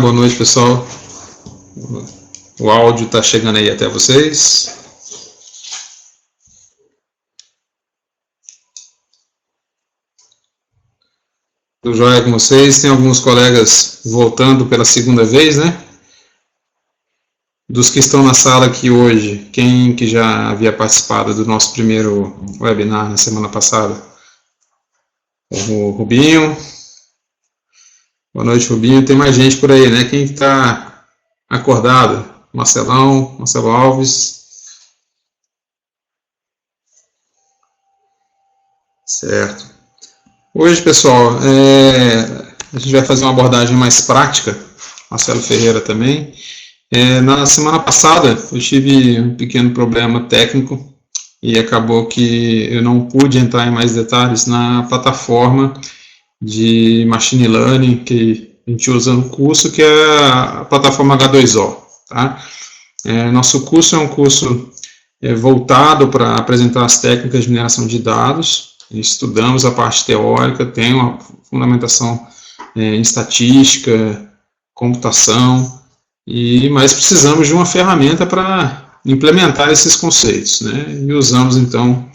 Boa noite, pessoal. O áudio está chegando aí até vocês. Tudo jóia com vocês? Tem alguns colegas voltando pela segunda vez, né? Dos que estão na sala aqui hoje, quem que já havia participado do nosso primeiro webinar na semana passada? O Rubinho. Boa noite, Rubinho. Tem mais gente por aí, né? Quem está acordado? Marcelo Alves. Certo. Hoje, pessoal, a gente vai fazer uma abordagem mais prática. Marcelo Ferreira também. Na semana passada, eu tive um pequeno problema técnico e acabou que eu não pude entrar em mais detalhes na plataforma de Machine Learning que a gente usa no curso, que é a plataforma H2O. Tá? Nosso curso é um curso voltado para apresentar as técnicas de mineração de dados. Estudamos a parte teórica, tem uma fundamentação em estatística, computação, mas precisamos de uma ferramenta para implementar esses conceitos, né? E usamos, então,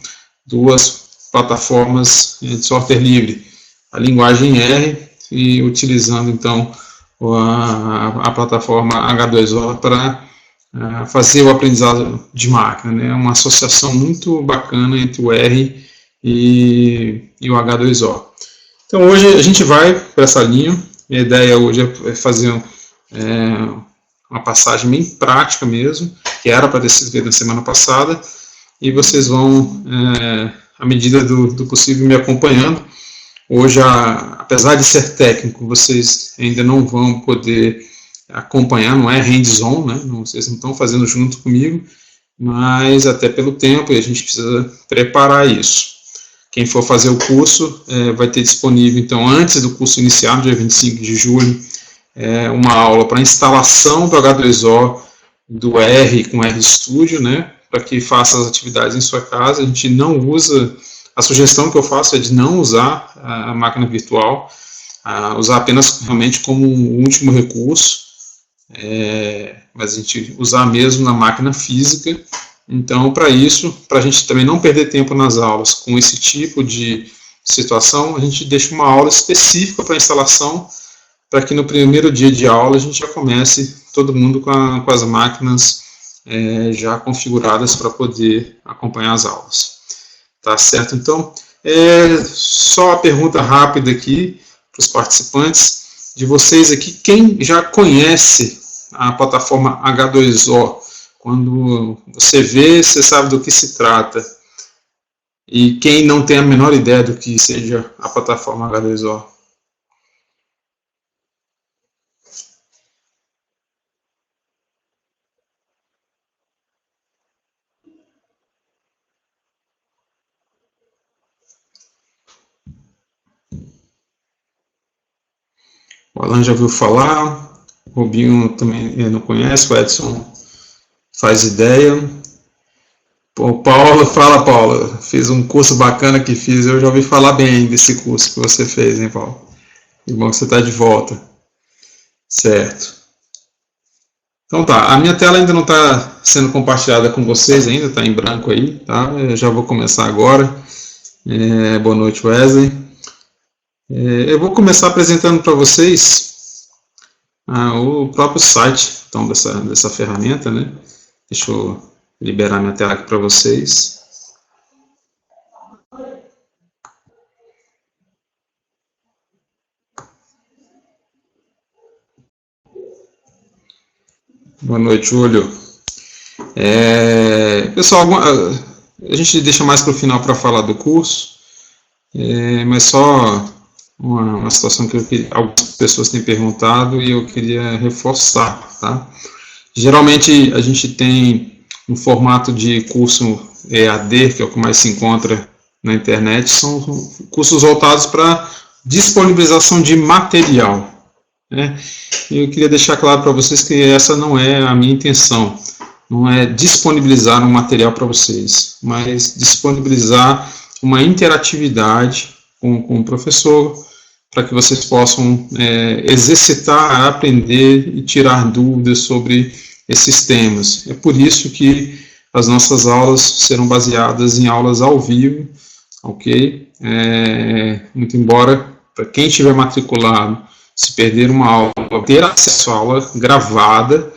duas plataformas de software livre, a linguagem R e utilizando, então, a plataforma H2O para fazer o aprendizado de máquina, né? Uma associação muito bacana entre o R e o H2O. Então, hoje a gente vai para essa linha. A ideia hoje é fazer uma passagem bem prática mesmo, que era para ter sido feita na semana passada, e vocês vão, à medida do possível, me acompanhando. Hoje, apesar de ser técnico, vocês ainda não vão poder acompanhar, não é hands-on, né? Vocês não estão fazendo junto comigo, mas até pelo tempo, a gente precisa preparar isso. Quem for fazer o curso vai ter disponível, então, antes do curso iniciar, no dia 25 de julho, uma aula para instalação do H2O do R com RStudio, né? Para que faça as atividades em sua casa. A gente não usa... A sugestão que eu faço é de não usar a máquina virtual, usar apenas realmente como um último recurso, mas a gente usar mesmo na máquina física. Então, para isso, para a gente também não perder tempo nas aulas com esse tipo de situação, a gente deixa uma aula específica para a instalação, para que no primeiro dia de aula a gente já comece todo mundo com as máquinas já configuradas para poder acompanhar as aulas. Tá certo? Então, só a pergunta rápida aqui para os participantes, de vocês aqui, quem já conhece a plataforma H2O? Quando você vê, você sabe do que se trata. E quem não tem a menor ideia do que seja a plataforma H2O? O Alan já ouviu falar, o Rubinho também não conhece, o Edson faz ideia. O Paulo, fala Paulo, fiz um curso bacana que fiz, eu já ouvi falar bem desse curso que você fez, hein, Paulo? Que bom que você está de volta. Certo. Então tá, a minha tela ainda não está sendo compartilhada com vocês ainda, está em branco aí, tá? Eu já vou começar agora. Boa noite, Wesley. Eu vou começar apresentando para vocês o próprio site, então, dessa ferramenta, né? Deixa eu liberar minha tela aqui para vocês. Boa noite, Júlio. Pessoal, a gente deixa mais para o final para falar do curso, mas só uma situação que algumas pessoas têm perguntado e eu queria reforçar, tá? Geralmente a gente tem um formato de curso EAD, que é o que mais se encontra na internet, são cursos voltados para disponibilização de material, né? E eu queria deixar claro para vocês que essa não é a minha intenção, não é disponibilizar um material para vocês, mas disponibilizar uma interatividade com o professor, para que vocês possam exercitar, aprender e tirar dúvidas sobre esses temas. É por isso que as nossas aulas serão baseadas em aulas ao vivo, ok? Muito embora, para quem estiver matriculado, se perder uma aula, ter acesso à aula gravada,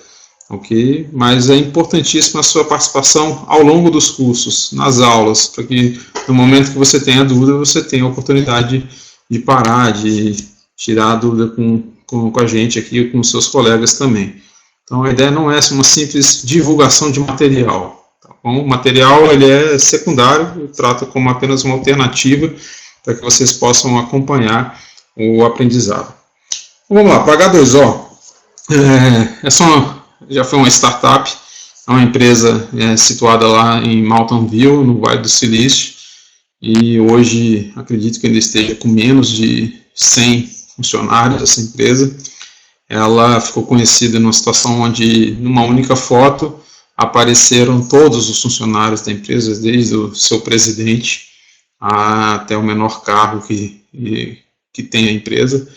ok? Mas é importantíssima a sua participação ao longo dos cursos, nas aulas, para que no momento que você tenha dúvida, você tenha a oportunidade de parar, de tirar a dúvida com a gente aqui e com os seus colegas também. Então a ideia não é uma simples divulgação de material. Tá bom? O material ele é secundário, eu trato como apenas uma alternativa para que vocês possam acompanhar o aprendizado. Então, vamos lá, para H2O, já foi uma startup, é uma empresa situada lá em Mountain View, no Vale do Silício, e hoje acredito que ainda esteja com menos de 100 funcionários essa empresa. Ela ficou conhecida numa situação onde, numa única foto, apareceram todos os funcionários da empresa, desde o seu presidente até o menor cargo que tem a empresa.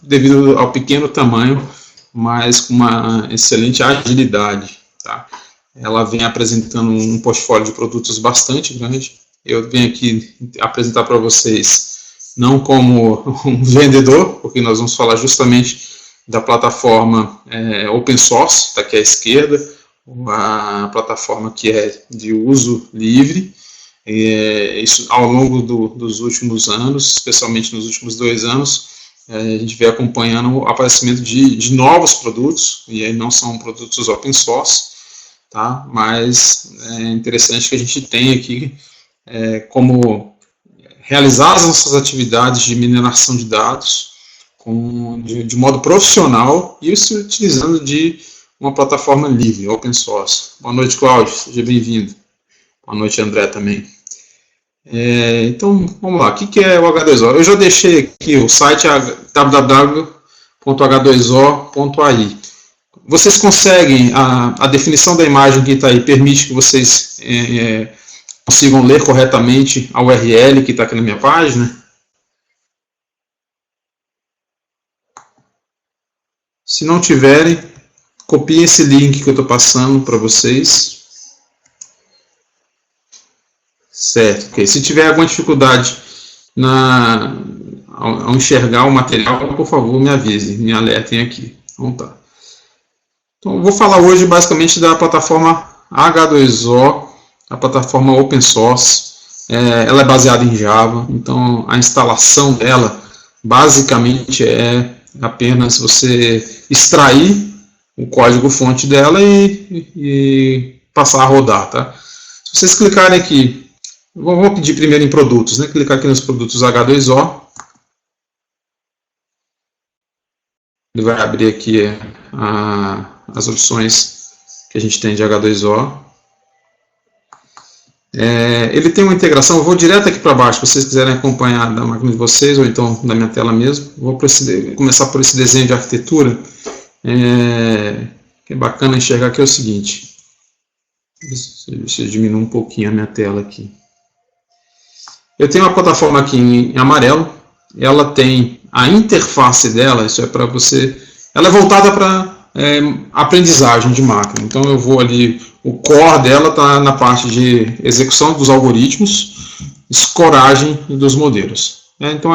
Devido ao pequeno tamanho, mas com uma excelente agilidade. Tá? Ela vem apresentando um portfólio de produtos bastante grande. Eu venho aqui apresentar para vocês, não como um vendedor, porque nós vamos falar justamente da plataforma open source, está aqui à esquerda, a plataforma que é de uso livre. Isso ao longo dos últimos anos, especialmente nos últimos 2 anos, a gente vem acompanhando o aparecimento de novos produtos, e aí não são produtos open source, tá? Mas é interessante que a gente tenha aqui como realizar as nossas atividades de mineração de dados de modo profissional, e isso utilizando de uma plataforma livre, open source. Boa noite, Cláudio, seja bem-vindo. Boa noite, André, também. Então, vamos lá, o que é o H2O? Eu já deixei aqui o site www.h2o.ai. Vocês conseguem, a definição da imagem que está aí permite que vocês consigam ler corretamente a URL que está aqui na minha página? Se não tiverem, copiem esse link que eu estou passando para vocês. Certo, ok. Se tiver alguma dificuldade ao enxergar o material, por favor, me avisem, me alertem aqui. Então, tá. Então, eu vou falar hoje basicamente da plataforma H2O, a plataforma open source. Ela é baseada em Java, então a instalação dela basicamente é apenas você extrair o código-fonte dela e passar a rodar. Tá? Se vocês clicarem aqui, vou pedir primeiro em produtos, né? Clicar aqui nos produtos H2O. Ele vai abrir aqui as opções que a gente tem de H2O. Ele tem uma integração, eu vou direto aqui para baixo, se vocês quiserem acompanhar da máquina de vocês, ou então da minha tela mesmo. Vou começar por esse desenho de arquitetura, que é bacana enxergar, que é o seguinte. Deixa eu diminuir um pouquinho a minha tela aqui. Eu tenho uma plataforma aqui em amarelo, ela tem a interface dela, isso é para você, ela é voltada para aprendizagem de máquina, então eu vou ali, o core dela está na parte de execução dos algoritmos, escoragem dos modelos, então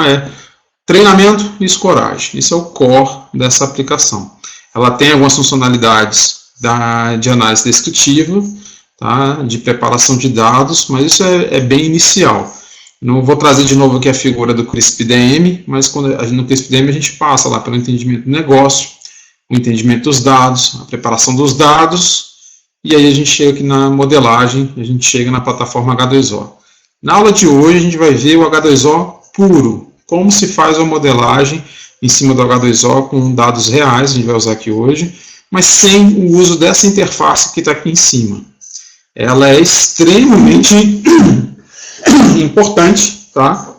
treinamento e escoragem, isso é o core dessa aplicação. Ela tem algumas funcionalidades de análise descritiva, tá, de preparação de dados, mas isso é bem inicial. Não vou trazer de novo aqui a figura do CRISP-DM, mas no CRISP-DM a gente passa lá pelo entendimento do negócio, o entendimento dos dados, a preparação dos dados, e aí a gente chega aqui na modelagem, a gente chega na plataforma H2O. Na aula de hoje a gente vai ver o H2O puro, como se faz a modelagem em cima do H2O com dados reais, a gente vai usar aqui hoje, mas sem o uso dessa interface que está aqui em cima. Ela é extremamente importante, tá?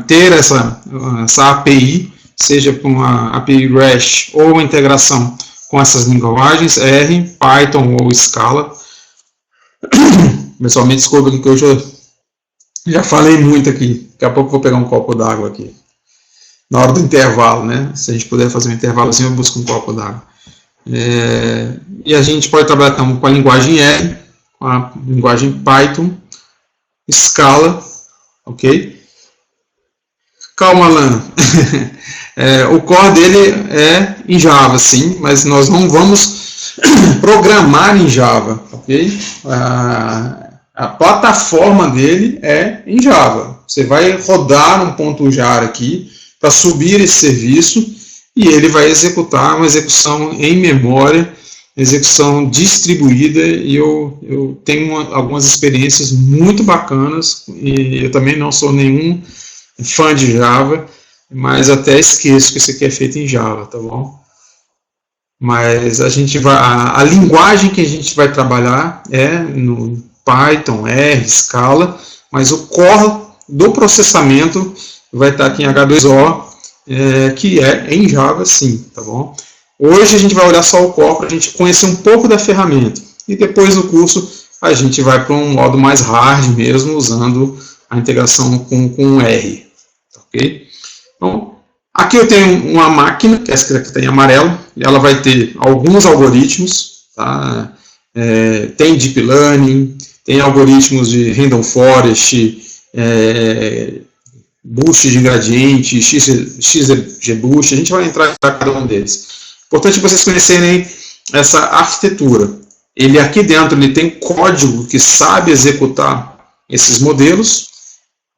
Ter essa API, seja com a API REST ou a integração com essas linguagens, R, Python ou Scala. Pessoal, me desculpa que eu já falei muito aqui, Daqui a pouco eu vou pegar um copo d'água aqui. Na hora do intervalo, né? Se a gente puder fazer um intervalozinho, eu busco um copo d'água. E a gente pode trabalhar então, com a linguagem R, com a linguagem Python, Scala, ok? Calma, Alan. O core dele é em Java, sim, mas nós não vamos programar em Java, ok? A plataforma dele é em Java. Você vai rodar um ponto .jar aqui para subir esse serviço e ele vai executar uma execução em memória, execução distribuída, e eu tenho algumas experiências muito bacanas, e eu também não sou nenhum fã de Java, mas até esqueço que isso aqui é feito em Java, tá bom? Mas a linguagem que a gente vai trabalhar é no Python, R, Scala, mas o core do processamento vai estar aqui em H2O, que é em Java, sim, tá bom? Hoje a gente vai olhar só o core para a gente conhecer um pouco da ferramenta, e depois no curso a gente vai para um modo mais hard mesmo, usando a integração com R, ok? Então, aqui eu tenho uma máquina, que é essa que está em amarelo, e ela vai ter alguns algoritmos, tá? Tem Deep Learning, tem algoritmos de Random Forest, boost de gradiente, XGBoost, a gente vai entrar em cada um deles. Importante vocês conhecerem essa arquitetura. Ele aqui dentro ele tem código que sabe executar esses modelos,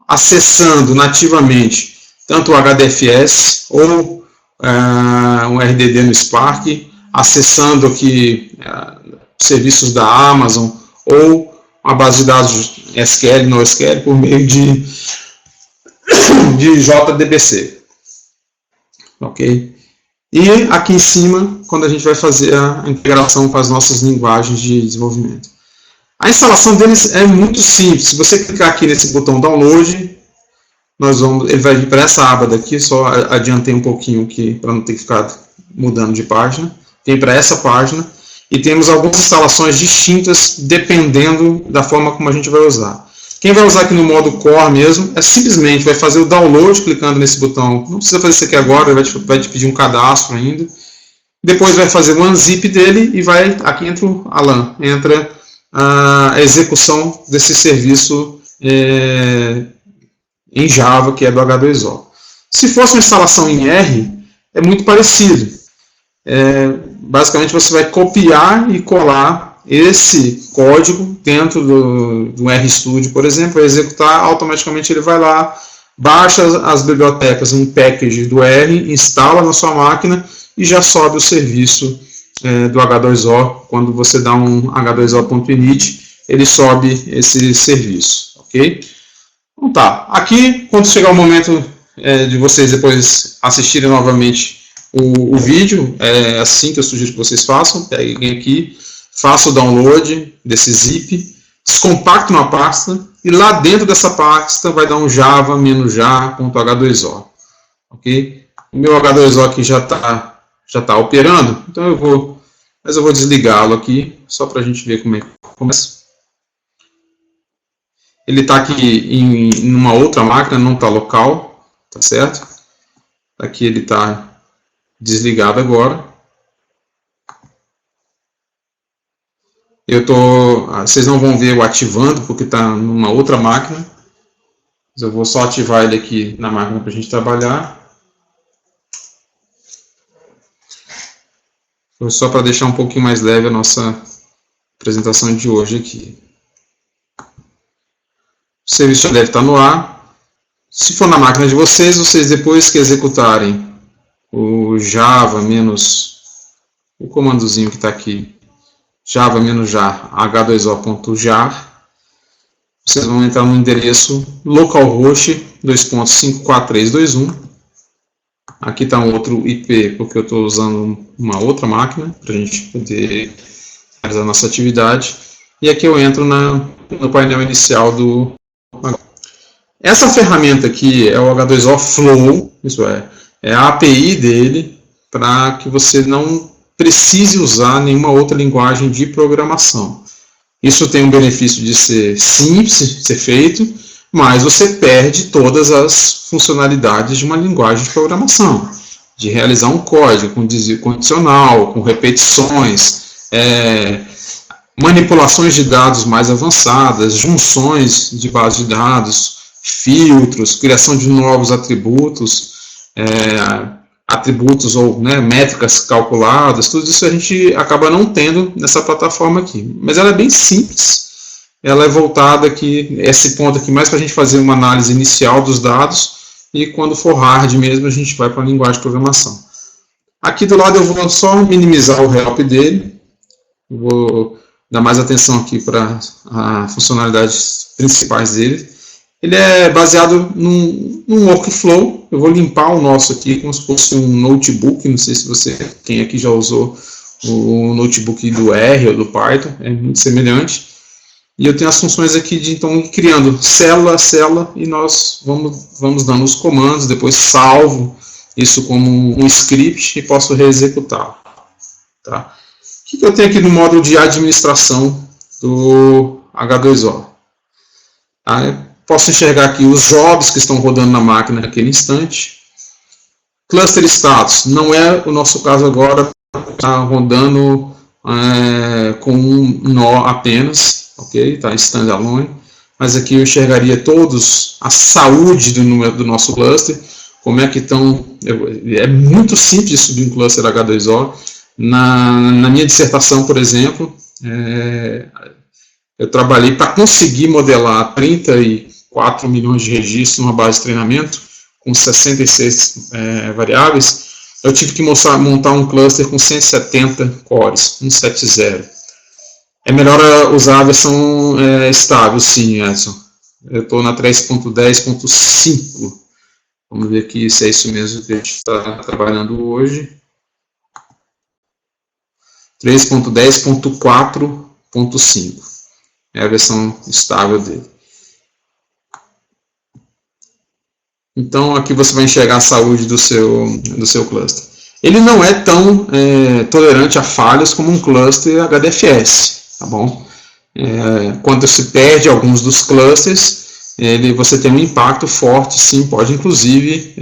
acessando nativamente tanto o HDFS ou um RDD no Spark, acessando aqui serviços da Amazon ou uma base de dados SQL, NoSQL, por meio de JDBC. Ok? E aqui em cima, quando a gente vai fazer a integração com as nossas linguagens de desenvolvimento. A instalação deles é muito simples. Se você clicar aqui nesse botão Download, ele vai vir para essa aba daqui, só adiantei um pouquinho aqui para não ter que ficar mudando de página. Tem para essa página e temos algumas instalações distintas dependendo da forma como a gente vai usar. Quem vai usar aqui no modo Core mesmo, simplesmente vai fazer o download clicando nesse botão. Não precisa fazer isso aqui agora, vai te pedir um cadastro ainda. Depois vai fazer o unzip dele e aqui entra o Alan, entra a execução desse serviço em Java, que é do H2O. Se fosse uma instalação em R, é muito parecido. Basicamente você vai copiar e colar esse código dentro do RStudio, por exemplo, vai executar, automaticamente ele vai lá, baixa as bibliotecas em package do R, instala na sua máquina e já sobe o serviço do H2O. Quando você dá um h2o.init, ele sobe esse serviço, ok? Então tá, aqui quando chegar o momento de vocês depois assistirem novamente o vídeo, é assim que eu sugiro que vocês façam. Peguem aqui, faça o download desse zip, descompacte uma pasta e lá dentro dessa pasta vai dar um java-jar.h2o, ok? O meu H2O aqui já tá operando, então eu vou desligá-lo aqui só para a gente ver como é que começa. Ele está aqui em uma outra máquina, não está local, tá certo? Aqui ele está desligado agora. Vocês não vão ver eu ativando porque está numa outra máquina. Mas eu vou só ativar ele aqui na máquina para a gente trabalhar. Foi só para deixar um pouquinho mais leve a nossa apresentação de hoje aqui. O serviço já deve estar no ar. Se for na máquina de vocês depois que executarem o Java menos o comandozinho que está aqui, java-jar h2o.jar, vocês vão entrar no endereço localhost 2.54321. Aqui está um outro IP, porque eu estou usando uma outra máquina para a gente poder realizar a nossa atividade. E aqui eu entro no painel inicial do... Essa ferramenta aqui é o H2O Flow, isso é a API dele, para que você não precise usar nenhuma outra linguagem de programação. Isso tem um benefício de ser simples, ser feito, mas você perde todas as funcionalidades de uma linguagem de programação, de realizar um código com desvio condicional, com repetições, manipulações de dados mais avançadas, junções de base de dados, filtros, criação de novos atributos, atributos ou métricas calculadas, tudo isso a gente acaba não tendo nessa plataforma aqui. Mas ela é bem simples, ela é voltada aqui, esse ponto aqui, mais para a gente fazer uma análise inicial dos dados, e quando for hard mesmo, a gente vai para a linguagem de programação. Aqui do lado eu vou só minimizar o help dele, vou dar mais atenção aqui para as funcionalidades principais dele. Ele é baseado num workflow. Eu vou limpar o nosso aqui como se fosse um notebook. Não sei se quem aqui já usou o notebook do R ou do Python, é muito semelhante. E eu tenho as funções aqui de então criando célula a célula, e nós vamos dando os comandos, depois salvo isso como um script e posso reexecutá-lo. Tá? O que eu tenho aqui no módulo de administração do H2O? Posso enxergar aqui os jobs que estão rodando na máquina naquele instante. Cluster status, não é o nosso caso agora, está rodando com um nó apenas, ok? Está standalone, mas aqui eu enxergaria todos, a saúde do nosso cluster, como é que estão, é muito simples subir um cluster H2O. Na minha dissertação, por exemplo, eu trabalhei para conseguir modelar 34 milhões de registros numa base de treinamento, com 66 variáveis. Eu tive que montar um cluster com 170 cores, 170. É melhor usar a versão estável, sim, Edson. Eu estou na 3.10.5. Vamos ver aqui se é isso mesmo que a gente está trabalhando hoje. 3.10.4.5 é a versão estável dele. Então aqui você vai enxergar a saúde do seu cluster. Ele não é tão tolerante a falhas como um cluster HDFS, tá bom? Quando se perde alguns dos clusters, você tem um impacto forte, sim, pode inclusive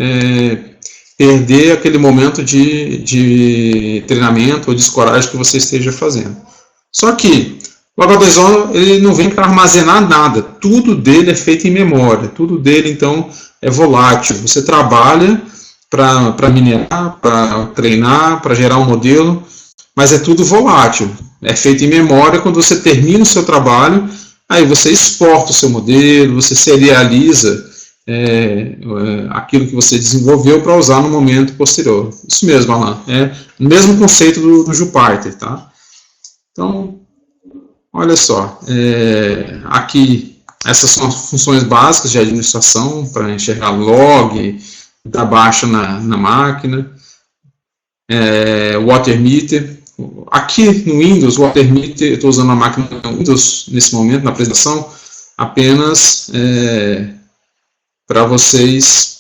perder aquele momento de treinamento ou de escoragem que você esteja fazendo. Só que o H2O ele não vem para armazenar nada, tudo dele é feito em memória, tudo dele então é volátil. Você trabalha para minerar, para treinar, para gerar um modelo, mas é tudo volátil, é feito em memória. Quando você termina o seu trabalho, aí você exporta o seu modelo, você serializa aquilo que você desenvolveu para usar no momento posterior. Isso mesmo, Alan. É o mesmo conceito do Jupyter, tá? Então, olha só. Aqui, essas são as funções básicas de administração, para enxergar log, dar baixa na máquina, water meter. Aqui no Windows, o water meter, eu estou usando a máquina Windows nesse momento, na apresentação, apenas para vocês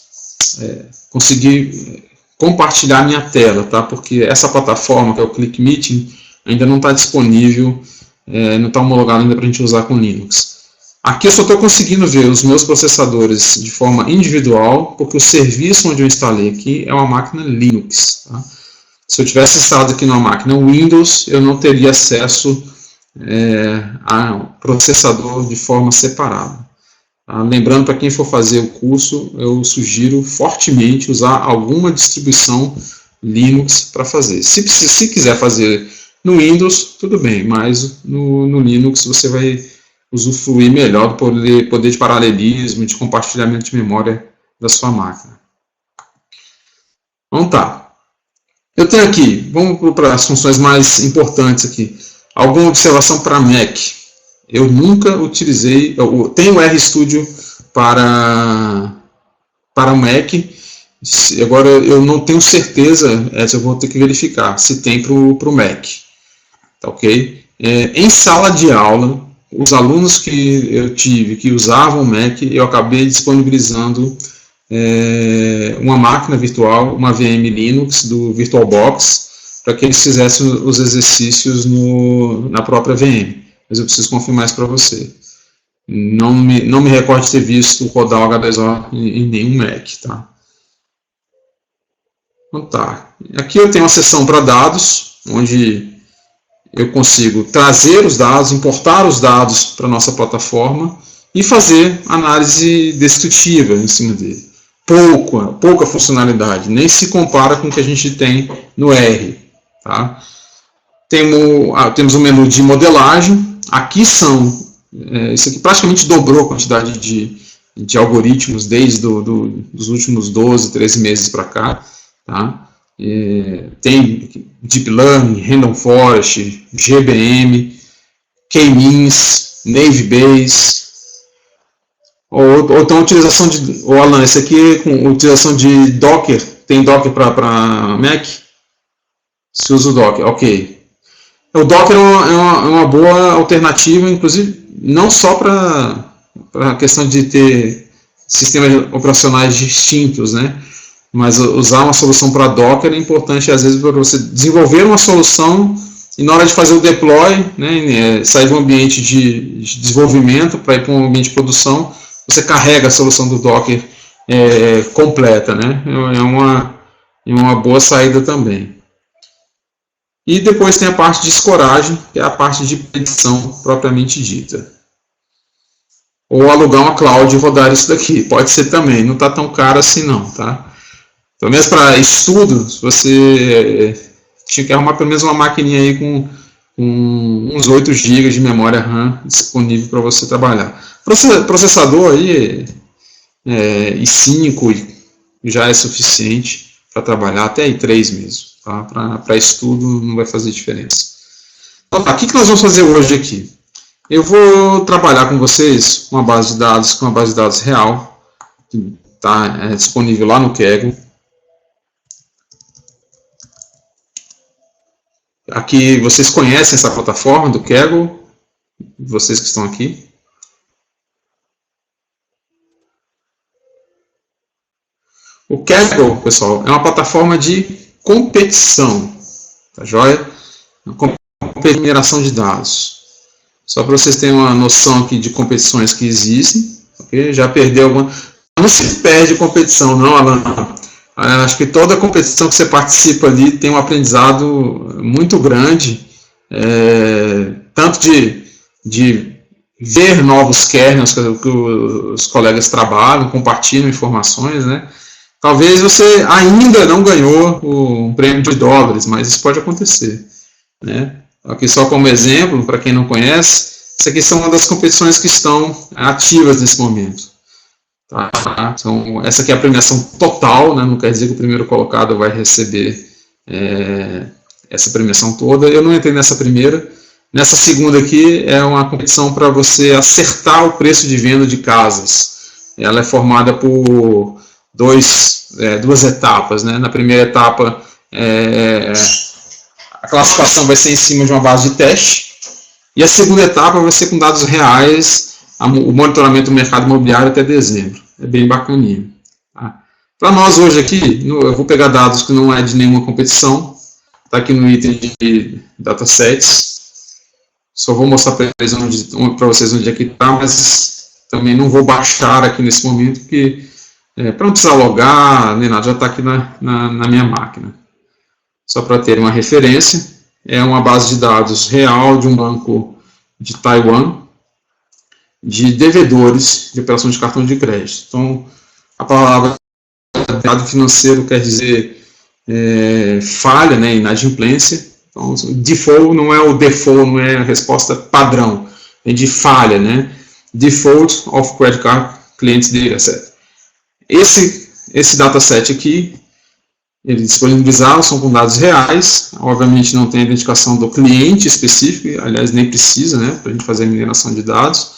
conseguir compartilhar minha tela, tá? Porque essa plataforma, que é o Click Meeting, ainda não está disponível, não está homologado ainda para a gente usar com Linux. Aqui eu só estou conseguindo ver os meus processadores de forma individual, porque o serviço onde eu instalei aqui é uma máquina Linux, tá? Se eu tivesse instalado aqui numa máquina Windows, eu não teria acesso ao processador de forma separada. Lembrando, para quem for fazer o curso, eu sugiro fortemente usar alguma distribuição Linux para fazer. Se quiser fazer no Windows, tudo bem, mas no Linux você vai usufruir melhor do poder de paralelismo, de compartilhamento de memória da sua máquina. Então tá. Eu tenho aqui, vamos para as funções mais importantes aqui. Alguma observação para Mac. Eu nunca utilizei, eu tenho o RStudio para o Mac, agora eu não tenho certeza, eu vou ter que verificar se tem para o Mac, tá ok? Em sala de aula, os alunos que eu tive que usavam o Mac, eu acabei disponibilizando uma máquina virtual, uma VM Linux do VirtualBox, para que eles fizessem os exercícios na própria VM. Mas eu preciso confirmar isso para você. Não me recordo de ter visto rodar o H2O em nenhum Mac, tá? Então tá. Aqui eu tenho uma seção para dados, onde eu consigo trazer os dados, importar os dados para a nossa plataforma e fazer análise descritiva em cima dele. Pouca funcionalidade, nem se compara com o que a gente tem no R. Tá? Temos um menu de modelagem. Aqui isso aqui praticamente dobrou a quantidade de algoritmos desde dos últimos 12, 13 meses para cá. Tá? Tem Deep Learning, Random Forest, GBM, K-means, Naive Bayes, ou então utilização de... Alan, esse aqui com utilização de Docker. Tem Docker para Mac? Se usa o Docker, ok. O Docker é uma boa alternativa, inclusive, não só para a questão de ter sistemas operacionais distintos, né? Mas usar uma solução para Docker é importante, às vezes, para você desenvolver uma solução e na hora de fazer o deploy, né, sair de um ambiente de desenvolvimento para ir para um ambiente de produção, você carrega a solução do Docker completa, né? É uma boa saída também. E depois tem a parte de escoragem, que é a parte de predição propriamente dita. Ou alugar uma cloud e rodar isso daqui, pode ser também, não está tão caro assim não, tá? Pelo menos para estudo, você tinha que arrumar pelo menos uma maquininha aí com uns 8 GB de memória RAM disponível para você trabalhar. Processador aí i5 já é suficiente para trabalhar, até i3 mesmo. Tá? Para estudo não vai fazer diferença. Então, o que nós vamos fazer hoje aqui? Eu vou trabalhar com vocês uma base de dados real, que está disponível lá no Kaggle. Aqui vocês conhecem essa plataforma do Kaggle, vocês que estão aqui. O Kaggle, pessoal, é uma plataforma de competição, tá joia? De mineração de dados. Só para vocês terem uma noção aqui de competições que existem, okay? Já perdeu alguma... Não se perde competição, não, Alan. Acho que toda competição que você participa ali tem um aprendizado muito grande, tanto de ver novos kernels que os colegas trabalham, compartilham informações, né? Talvez você ainda não ganhou um prêmio de dólares, mas isso pode acontecer, né? Aqui só como exemplo, para quem não conhece, isso aqui são uma das competições que estão ativas nesse momento. Tá? Então, essa aqui é a premiação total, né? Não quer dizer que o primeiro colocado vai receber essa premiação toda. Eu não entrei nessa primeira. Nessa segunda aqui é uma competição para você acertar o preço de venda de casas. Ela é formada por duas etapas, né? Na primeira etapa, a classificação vai ser em cima de uma base de teste, e a segunda etapa vai ser com dados reais, o monitoramento do mercado imobiliário até dezembro. É bem bacaninho. Tá? Para nós hoje aqui, eu vou pegar dados que não é de nenhuma competição, está aqui no item de datasets, só vou mostrar para vocês onde é que está, mas também não vou baixar aqui nesse momento, porque para não precisar logar, nem nada, já está aqui na minha máquina. Só para ter uma referência, é uma base de dados real de um banco de Taiwan, de devedores de operação de cartão de crédito. Então, a palavra dado financeiro quer dizer falha, né, inadimplência. Então, default não é o default, não é a resposta padrão, é de falha, né? Default of credit card clients dataset. Esse dataset aqui, eles disponibilizaram, são com dados reais, obviamente não tem a identificação do cliente específico, aliás nem precisa, né, para a gente fazer a mineração de dados,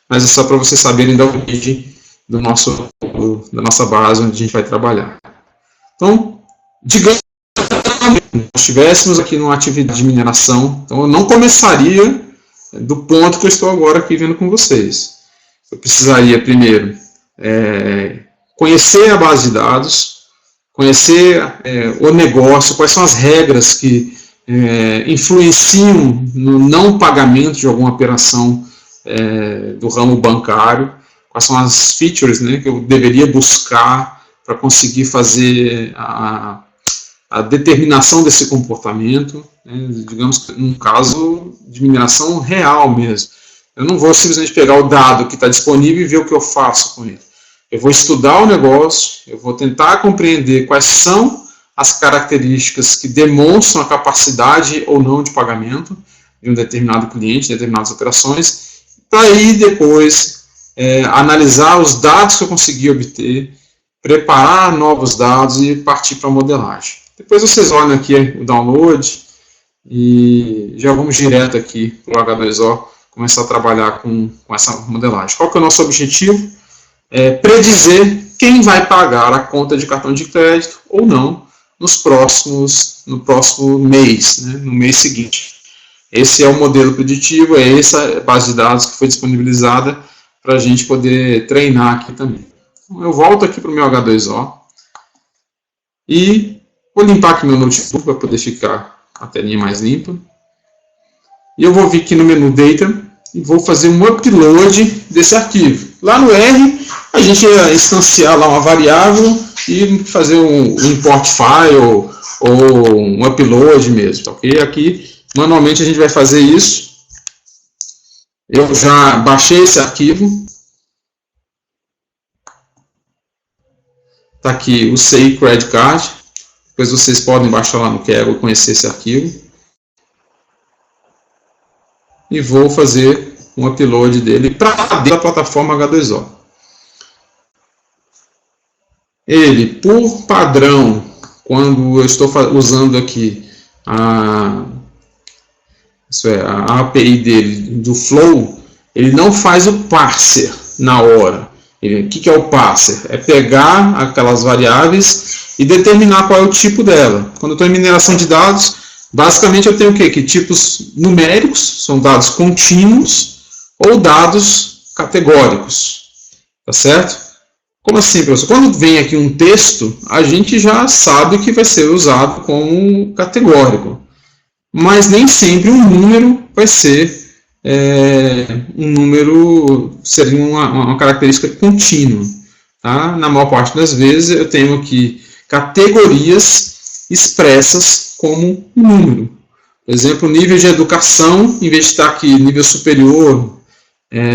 mas é só para vocês saberem da origem da nossa base onde a gente vai trabalhar. Então, digamos que nós estivéssemos aqui numa atividade de mineração, então eu não começaria do ponto que eu estou agora aqui vendo com vocês. Eu precisaria primeiro conhecer a base de dados, conhecer o negócio, quais são as regras que influenciam no não pagamento de alguma operação do ramo bancário, quais são as features, né, que eu deveria buscar para conseguir fazer a determinação desse comportamento, né, digamos que num caso de mineração real mesmo. Eu não vou simplesmente pegar o dado que está disponível e ver o que eu faço com ele. Eu vou estudar o negócio, eu vou tentar compreender quais são as características que demonstram a capacidade ou não de pagamento de um determinado cliente, de determinadas operações, para aí depois analisar os dados que eu consegui obter, preparar novos dados e partir para a modelagem. Depois vocês olham aqui o download e já vamos direto aqui para o H2O começar a trabalhar com essa modelagem. Qual que é o nosso objetivo? Predizer quem vai pagar a conta de cartão de crédito ou não no próximo mês, né, no mês seguinte. Esse é o modelo preditivo, é essa base de dados que foi disponibilizada para a gente poder treinar aqui também. Então, eu volto aqui para o meu H2O e vou limpar aqui meu notebook para poder ficar a telinha mais limpa. E eu vou vir aqui no menu Data e vou fazer um upload desse arquivo. Lá no R, a gente ia instanciar lá uma variável e fazer um import file ou um upload mesmo, ok? Aqui, manualmente, a gente vai fazer isso. Eu já baixei esse arquivo. Está aqui o CI Credit Card. Depois vocês podem baixar lá no Kaggle, conhecer esse arquivo. E vou fazer um upload dele para dentro da plataforma H2O. Ele, por padrão, quando eu estou usando aqui a API dele, do Flow, ele não faz o parser na hora. O que é o parser? É pegar aquelas variáveis e determinar qual é o tipo dela. Quando eu estou em mineração de dados, basicamente eu tenho o quê? Que tipos numéricos, são dados contínuos, ou dados categóricos. Tá certo? Como assim, professor? Quando vem aqui um texto, a gente já sabe que vai ser usado como categórico. Mas nem sempre um número vai ser seria uma característica contínua. Tá? Na maior parte das vezes eu tenho aqui categorias expressas como um número. Por exemplo, nível de educação, em vez de estar aqui nível superior,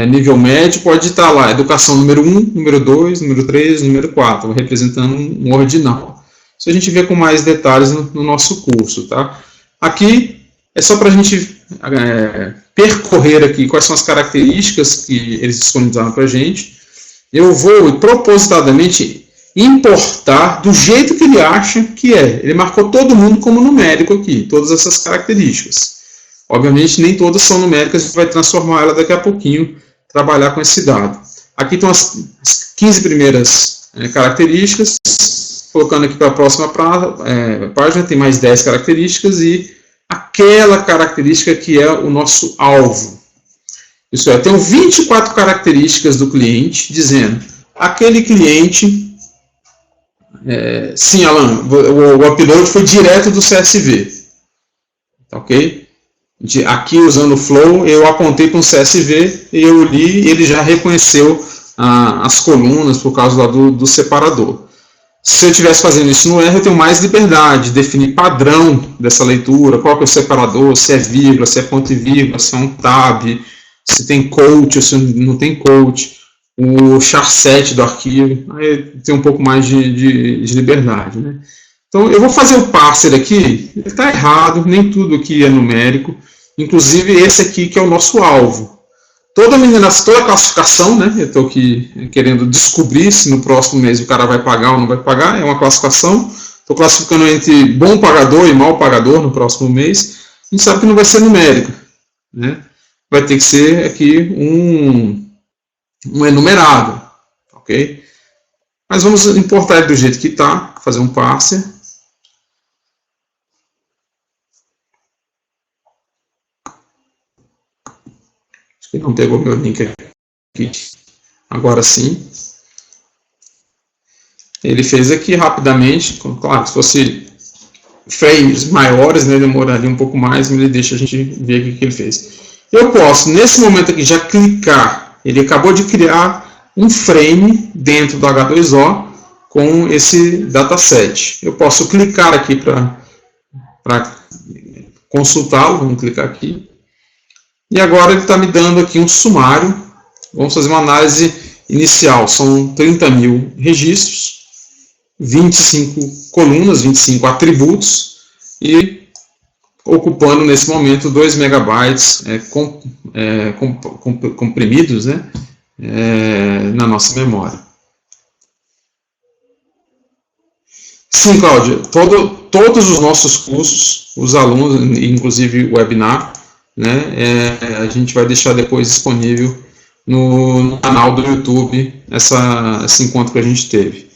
nível médio, pode estar lá educação número 1, número 2, número 3, número 4, representando um ordinal. Isso a gente vê com mais detalhes no nosso curso. Tá? Aqui é só para a gente percorrer aqui quais são as características que eles disponibilizaram para a gente. Eu vou propositadamente importar do jeito que ele acha que é. Ele marcou todo mundo como numérico aqui, todas essas características. Obviamente, nem todas são numéricas, a gente vai transformar ela daqui a pouquinho, trabalhar com esse dado. Aqui estão as 15 primeiras características, colocando aqui para a próxima página, tem mais 10 características e aquela característica que é o nosso alvo. Isso é, eu tenho 24 características do cliente, dizendo, aquele cliente, sim, Alan, o upload foi direto do CSV, ok? Aqui, usando o Flow, eu apontei para um CSV, eu li, ele já reconheceu as colunas por causa lá do separador. Se eu estivesse fazendo isso no R, eu tenho mais liberdade de definir padrão dessa leitura, qual que é o separador, se é vírgula, se é ponto e vírgula, se é um tab, se tem quote ou se não tem quote, o charset do arquivo, aí tem um pouco mais de liberdade. Né? Então, eu vou fazer o parser aqui, ele está errado, nem tudo aqui é numérico, inclusive esse aqui que é o nosso alvo. Toda a classificação, né, eu estou aqui querendo descobrir se no próximo mês o cara vai pagar ou não vai pagar, é uma classificação, estou classificando entre bom pagador e mau pagador no próximo mês, a gente sabe que não vai ser numérico, né? Vai ter que ser aqui um enumerado, ok? Mas vamos importar ele do jeito que está, fazer um parser. Acho que não pegou meu link aqui. Agora sim. Ele fez aqui rapidamente. Claro, se fosse frames maiores, né, demoraria um pouco mais, mas ele deixa a gente ver o que ele fez. eu posso, nesse momento aqui, já clicar. Ele acabou de criar um frame dentro do H2O com esse dataset. Eu posso clicar aqui para consultá-lo. Vamos clicar aqui. E agora ele está me dando aqui um sumário. Vamos fazer uma análise inicial. São 30 mil registros, 25 colunas, 25 atributos e ocupando nesse momento 2 megabytes comprimidos, né, na nossa memória. Sim, Cláudia, todos os nossos cursos, os alunos, inclusive o webinar, né, a gente vai deixar depois disponível no canal do YouTube esse encontro que a gente teve.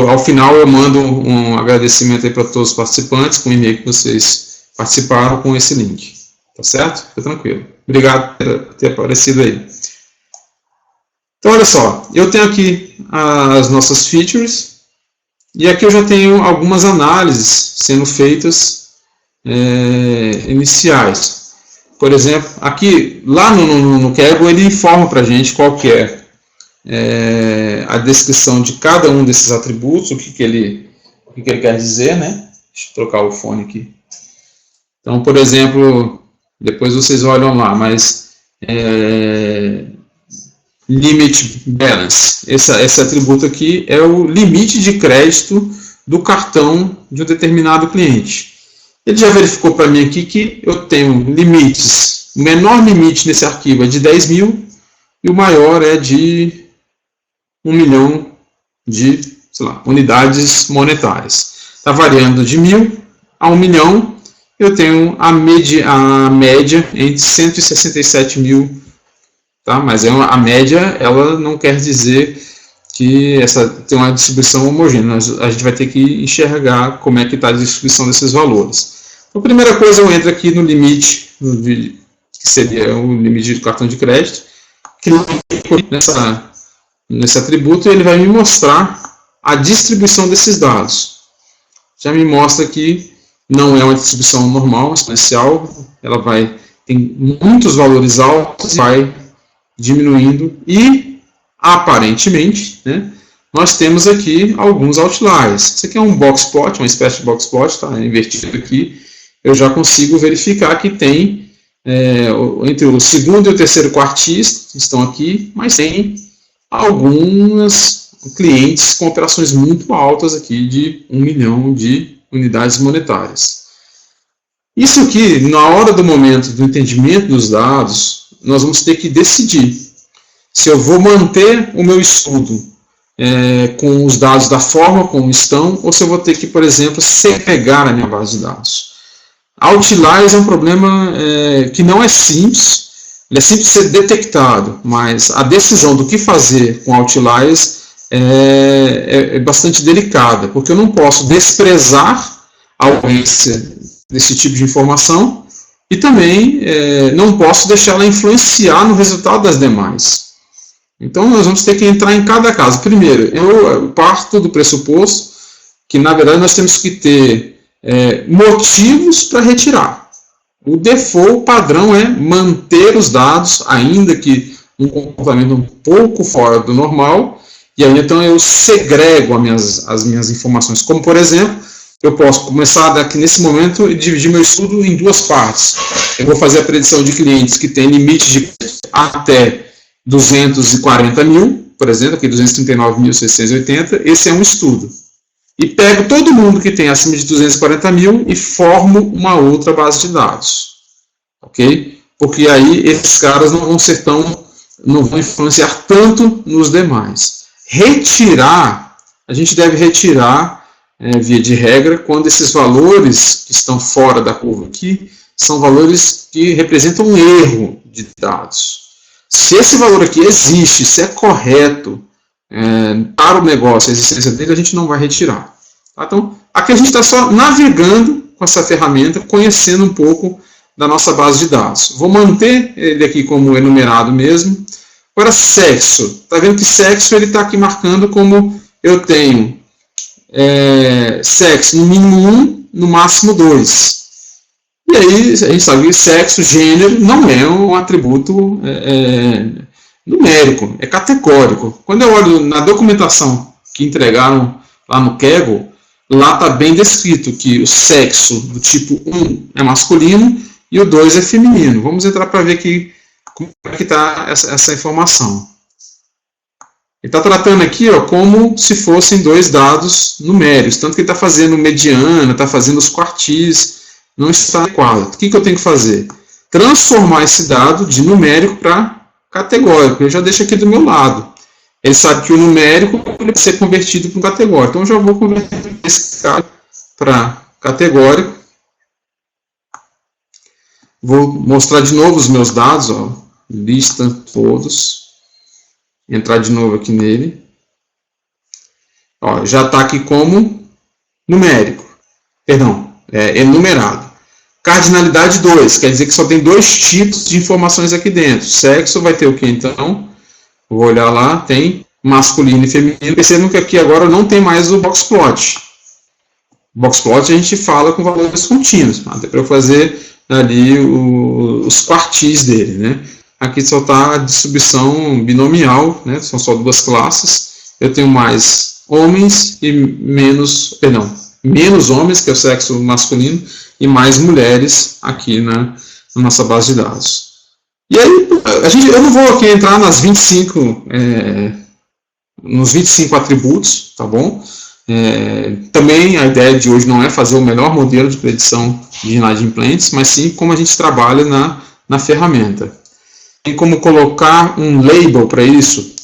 Ao final eu mando um agradecimento para todos os participantes com o e-mail que vocês participaram com esse link, tá certo? Fica tranquilo. Obrigado por ter aparecido aí. Então olha só, eu tenho aqui as nossas features e aqui eu já tenho algumas análises sendo feitas iniciais. Por exemplo, aqui, lá no Kaggle, ele informa para a gente qual que é a descrição de cada um desses atributos, o que ele quer dizer, né? Deixa eu trocar o fone aqui. Então, por exemplo, depois vocês olham lá, mas limit balance, esse atributo aqui é o limite de crédito do cartão de um determinado cliente. Ele já verificou para mim aqui que eu tenho limites, o menor limite nesse arquivo é de 10 mil e o maior é de 1 milhão de, sei lá, unidades monetárias. Está variando de 1.000 a 1 milhão, eu tenho a média entre 167 mil, tá? Mas a média ela não quer dizer que tem uma distribuição homogênea, a gente vai ter que enxergar como é que está a distribuição desses valores. Então, a primeira coisa, eu entro aqui no limite, que seria o limite do cartão de crédito, clico nesse atributo e ele vai me mostrar a distribuição desses dados. Já me mostra que não é uma distribuição normal, exponencial, ela tem muitos valores altos e vai diminuindo e, aparentemente, né, nós temos aqui alguns outliers. Isso aqui é um box plot, uma espécie de box plot, está invertido aqui. Eu já consigo verificar que tem, entre o segundo e o terceiro quartis, estão aqui, mas tem alguns clientes com operações muito altas aqui de 1 milhão de unidades monetárias. Isso aqui, na hora do momento do entendimento dos dados, nós vamos ter que decidir se eu vou manter o meu estudo com os dados da forma como estão, ou se eu vou ter que, por exemplo, segregar a minha base de dados. Outliers é um problema que não é simples, ele é simples de ser detectado, mas a decisão do que fazer com outliers é bastante delicada, porque eu não posso desprezar a ausência desse tipo de informação e também não posso deixá-la influenciar no resultado das demais. Então, nós vamos ter que entrar em cada caso. Primeiro, eu parto do pressuposto que, na verdade, nós temos que ter motivos para retirar. O default padrão é manter os dados, ainda que um comportamento um pouco fora do normal, e aí então eu segrego as minhas informações. Como, por exemplo, eu posso começar daqui nesse momento e dividir meu estudo em duas partes. Eu vou fazer a predição de clientes que têm limite de até 240 mil, por exemplo, aqui 239.680, esse é um estudo. E pego todo mundo que tem acima de 240 mil e formo uma outra base de dados. Ok? Porque aí esses caras não vão influenciar tanto nos demais. A gente deve retirar, via de regra, quando esses valores que estão fora da curva aqui, são valores que representam um erro de dados. Se esse valor aqui existe, se é correto, para o negócio, a existência dele, a gente não vai retirar. Tá? Então, aqui a gente está só navegando com essa ferramenta, conhecendo um pouco da nossa base de dados. Vou manter ele aqui como enumerado mesmo. Agora, sexo. Está vendo que sexo ele está aqui marcando como eu tenho sexo no mínimo 1, no máximo 2. E aí a gente sabe que sexo, gênero, não é um atributo numérico, é categórico. Quando eu olho na documentação que entregaram lá no Kaggle, lá está bem descrito que o sexo do tipo 1 é masculino e o 2 é feminino. Vamos entrar para ver aqui como é que está essa informação. Ele está tratando aqui como se fossem dois dados numéricos, tanto que ele está fazendo mediana, está fazendo os quartis, não está adequado. O que eu tenho que fazer? Transformar esse dado de numérico para categórico. Eu já deixo aqui do meu lado. Ele sabe que o numérico pode ser convertido para um categórico. Então eu já vou converter esse cara para categórico. Vou mostrar de novo os meus dados, ó, lista todos. Entrar de novo aqui nele. Ó, já está aqui como numérico. Perdão, enumerado. Cardinalidade 2, quer dizer que só tem dois tipos de informações aqui dentro. Sexo vai ter o que então? Vou olhar lá, tem masculino e feminino. Percebam que aqui agora não tem mais o boxplot. Boxplot a gente fala com valores contínuos. Até para eu fazer ali os quartis dele, né? Aqui só está a distribuição binomial, né? São só duas classes. Eu tenho mais homens e menos homens, que é o sexo masculino, e mais mulheres aqui na nossa base de dados. E aí, eu não vou aqui entrar nos 25 atributos, tá bom? Também a ideia de hoje não é fazer o melhor modelo de predição de inadimplentes, mas sim como a gente trabalha na ferramenta. Tem como colocar um label para isso?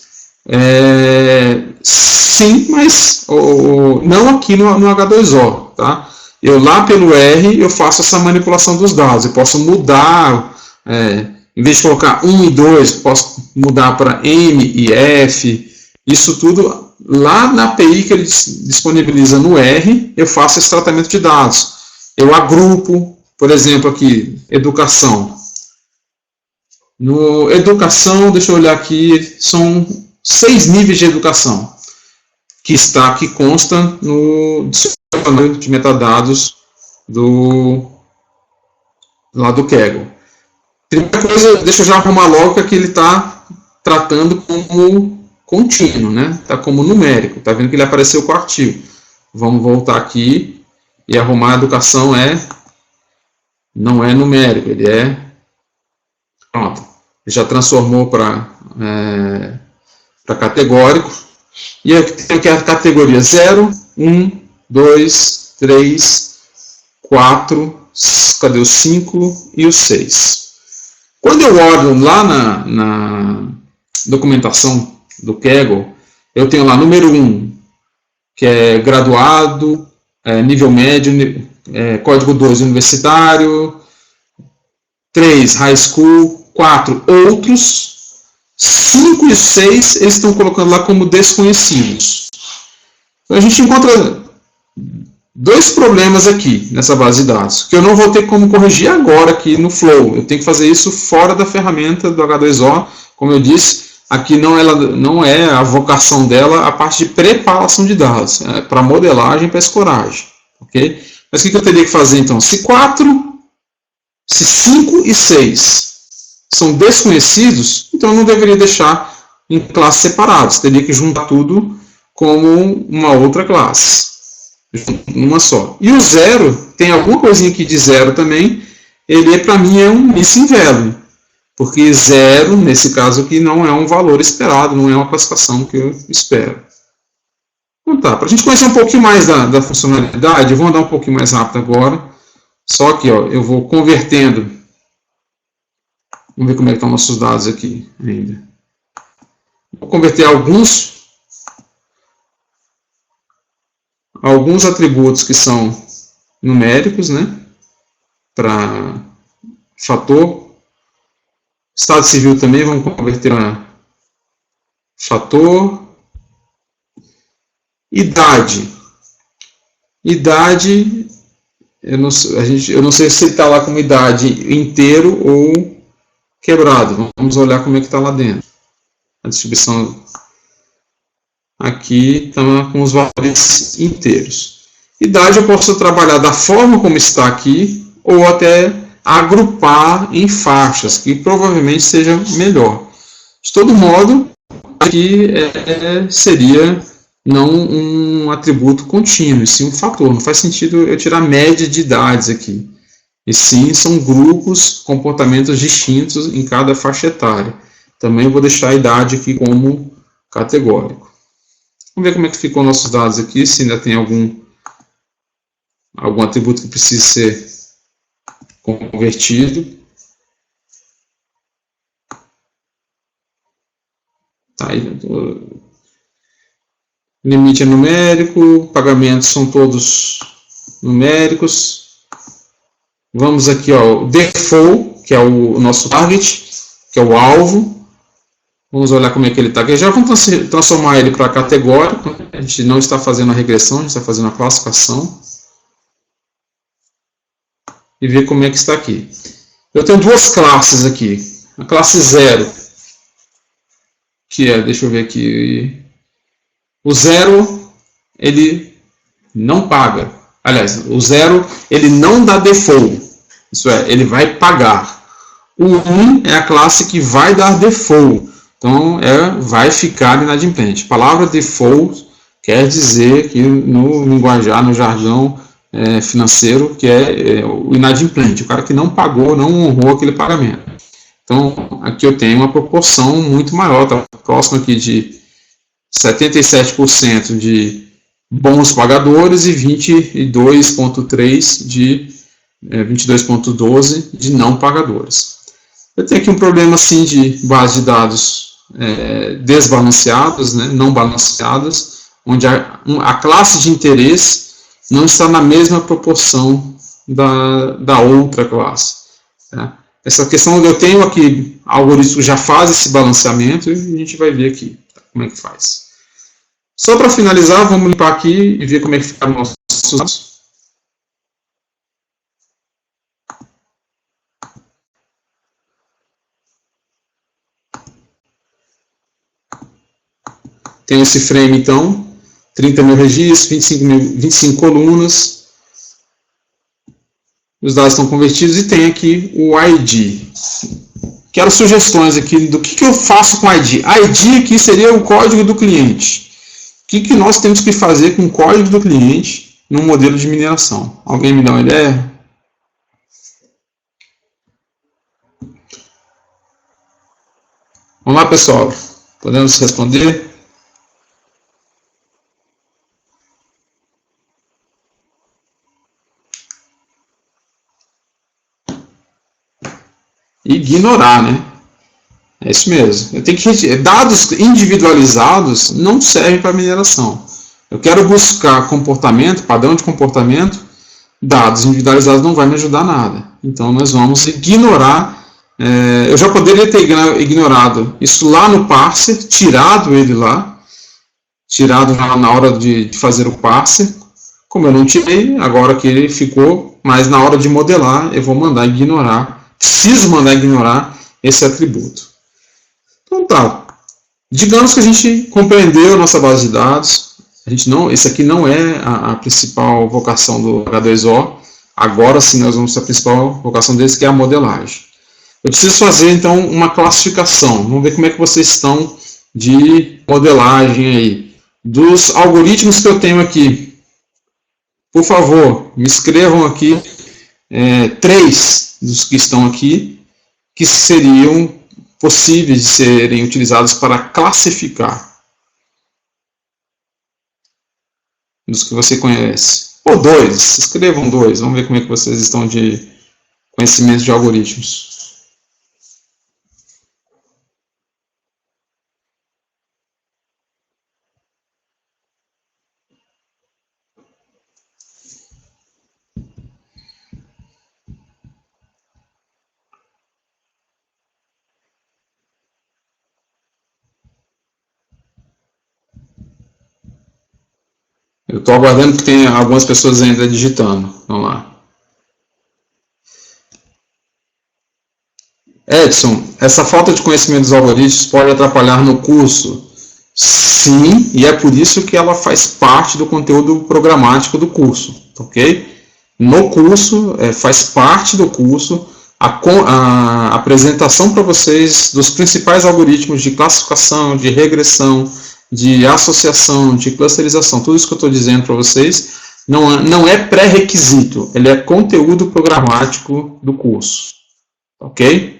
Sim, mas não aqui no H2O, tá? Eu lá pelo R eu faço essa manipulação dos dados. Eu posso mudar, em vez de colocar 1 e 2, posso mudar para M e F. Isso tudo lá na API que ele disponibiliza no R, eu faço esse tratamento de dados. Eu agrupo, por exemplo, aqui, educação. No educação, deixa eu olhar aqui, são 6 níveis de educação que consta no dicionário de metadados lá do Kaggle. Primeira coisa, deixa eu já arrumar logo que aqui ele está tratando como contínuo, né? Está como numérico. Está vendo que ele apareceu com o artigo. Vamos voltar aqui e arrumar a educação não é numérico, ele pronto, já transformou para categórico. E aqui tem a categoria 0, 1, 2, 3, 4, cadê o 5 e o 6? Quando eu olho lá na documentação do Kaggle, eu tenho lá número 1, que é graduado, nível médio, código 2 universitário, 3 high school, 4 outros, 5 e 6 eles estão colocando lá como desconhecidos. Então a gente encontra dois problemas aqui nessa base de dados, que eu não vou ter como corrigir agora aqui no Flow. Eu tenho que fazer isso fora da ferramenta do H2O. Como eu disse, aqui não é a vocação dela a parte de preparação de dados, para modelagem, para escoragem. Okay? Mas o que eu teria que fazer então? Se 5 e 6 são desconhecidos, então eu não deveria deixar em classes separadas. Teria que juntar tudo como uma outra classe. Uma só. E o 0, tem alguma coisinha aqui de 0 também, ele para mim é um missing value. Porque 0, nesse caso aqui, não é um valor esperado, não é uma classificação que eu espero. Então tá, para a gente conhecer um pouquinho mais da funcionalidade, eu vou andar um pouquinho mais rápido agora. Só que eu vou convertendo. Vamos ver como é que estão nossos dados aqui ainda. Vou converter alguns atributos que são numéricos, né? Para fator. Estado civil também, vamos converter para fator. Idade. Idade, eu não sei se ele está lá como idade inteiro ou quebrado. Vamos olhar como é que está lá dentro. A distribuição aqui está com os valores inteiros. Idade eu posso trabalhar da forma como está aqui, ou até agrupar em faixas, que provavelmente seja melhor. De todo modo, aqui seria não um atributo contínuo, e sim um fator. Não faz sentido eu tirar a média de idades aqui. E sim, são grupos, comportamentos distintos em cada faixa etária. Também vou deixar a idade aqui como categórico. Vamos ver como é que ficou nossos dados aqui, se ainda tem algum atributo que precise ser convertido. Tá aí, limite é numérico, pagamentos são todos numéricos. Vamos aqui, ó, o default, que é o nosso target, que é o alvo. Vamos olhar como é que ele está aqui. Já vamos transformar ele para categórico. A gente não está fazendo a regressão, a gente está fazendo a classificação. E ver como é que está aqui. Eu tenho duas classes aqui. A classe 0, que é, deixa eu ver aqui, o 0, ele não paga. Aliás, o 0, ele não dá default. Isso é, ele vai pagar. O 1 é a classe que vai dar default. Então, vai ficar inadimplente. A palavra default quer dizer que no linguajar, no jargão financeiro, que é o inadimplente. O cara que não pagou, não honrou aquele pagamento. Então, aqui eu tenho uma proporção muito maior. Está próximo aqui de 77% de bons pagadores e 22,3% de 22,12% de não pagadores. Eu tenho aqui um problema assim de base de dados desbalanceadas, né, não balanceadas, onde a classe de interesse não está na mesma proporção da outra classe. Tá? Essa questão eu tenho aqui, o algoritmo já faz esse balanceamento e a gente vai ver aqui como é que faz. Só para finalizar, vamos limpar aqui e ver como é que ficaram nossos dados. Tem esse frame, então, 30 mil registros, 25 colunas. Os dados estão convertidos e tem aqui o ID. Quero sugestões aqui do que eu faço com o ID. ID aqui seria o código do cliente. O que nós temos que fazer com o código do cliente no modelo de mineração? Alguém me dá uma ideia? Vamos lá, pessoal. Podemos responder? Ignorar, né? É isso mesmo. Eu tenho que dados individualizados não servem para mineração. Eu quero buscar comportamento, padrão de comportamento, dados individualizados não vai me ajudar nada. Então nós vamos ignorar. Eu já poderia ter ignorado isso lá no parser, tirado ele lá, tirado na hora de fazer o parser. Como eu não tirei, agora que ele ficou, mas na hora de modelar eu vou mandar ignorar. Preciso mandar ignorar esse atributo. Então tá. Digamos que a gente compreendeu a nossa base de dados. Esse aqui não é a principal vocação do H2O. Agora sim nós vamos para a principal vocação deles, que é a modelagem. Eu preciso fazer então uma classificação. Vamos ver como é que vocês estão de modelagem aí. Dos algoritmos que eu tenho aqui. Por favor, me escrevam aqui 3 dos que estão aqui, que seriam possíveis de serem utilizados para classificar. Dos que você conhece. Ou 2, escrevam 2, vamos ver como é que vocês estão de conhecimento de algoritmos. Eu estou aguardando que tenha algumas pessoas ainda digitando. Vamos lá. Edson, essa falta de conhecimento dos algoritmos pode atrapalhar no curso? Sim, e é por isso que ela faz parte do conteúdo programático do curso, ok? no curso, faz parte do curso, a apresentação para vocês dos principais algoritmos de classificação, de regressão, de associação, de clusterização, tudo isso que eu estou dizendo para vocês, não é pré-requisito, ele é conteúdo programático do curso, ok?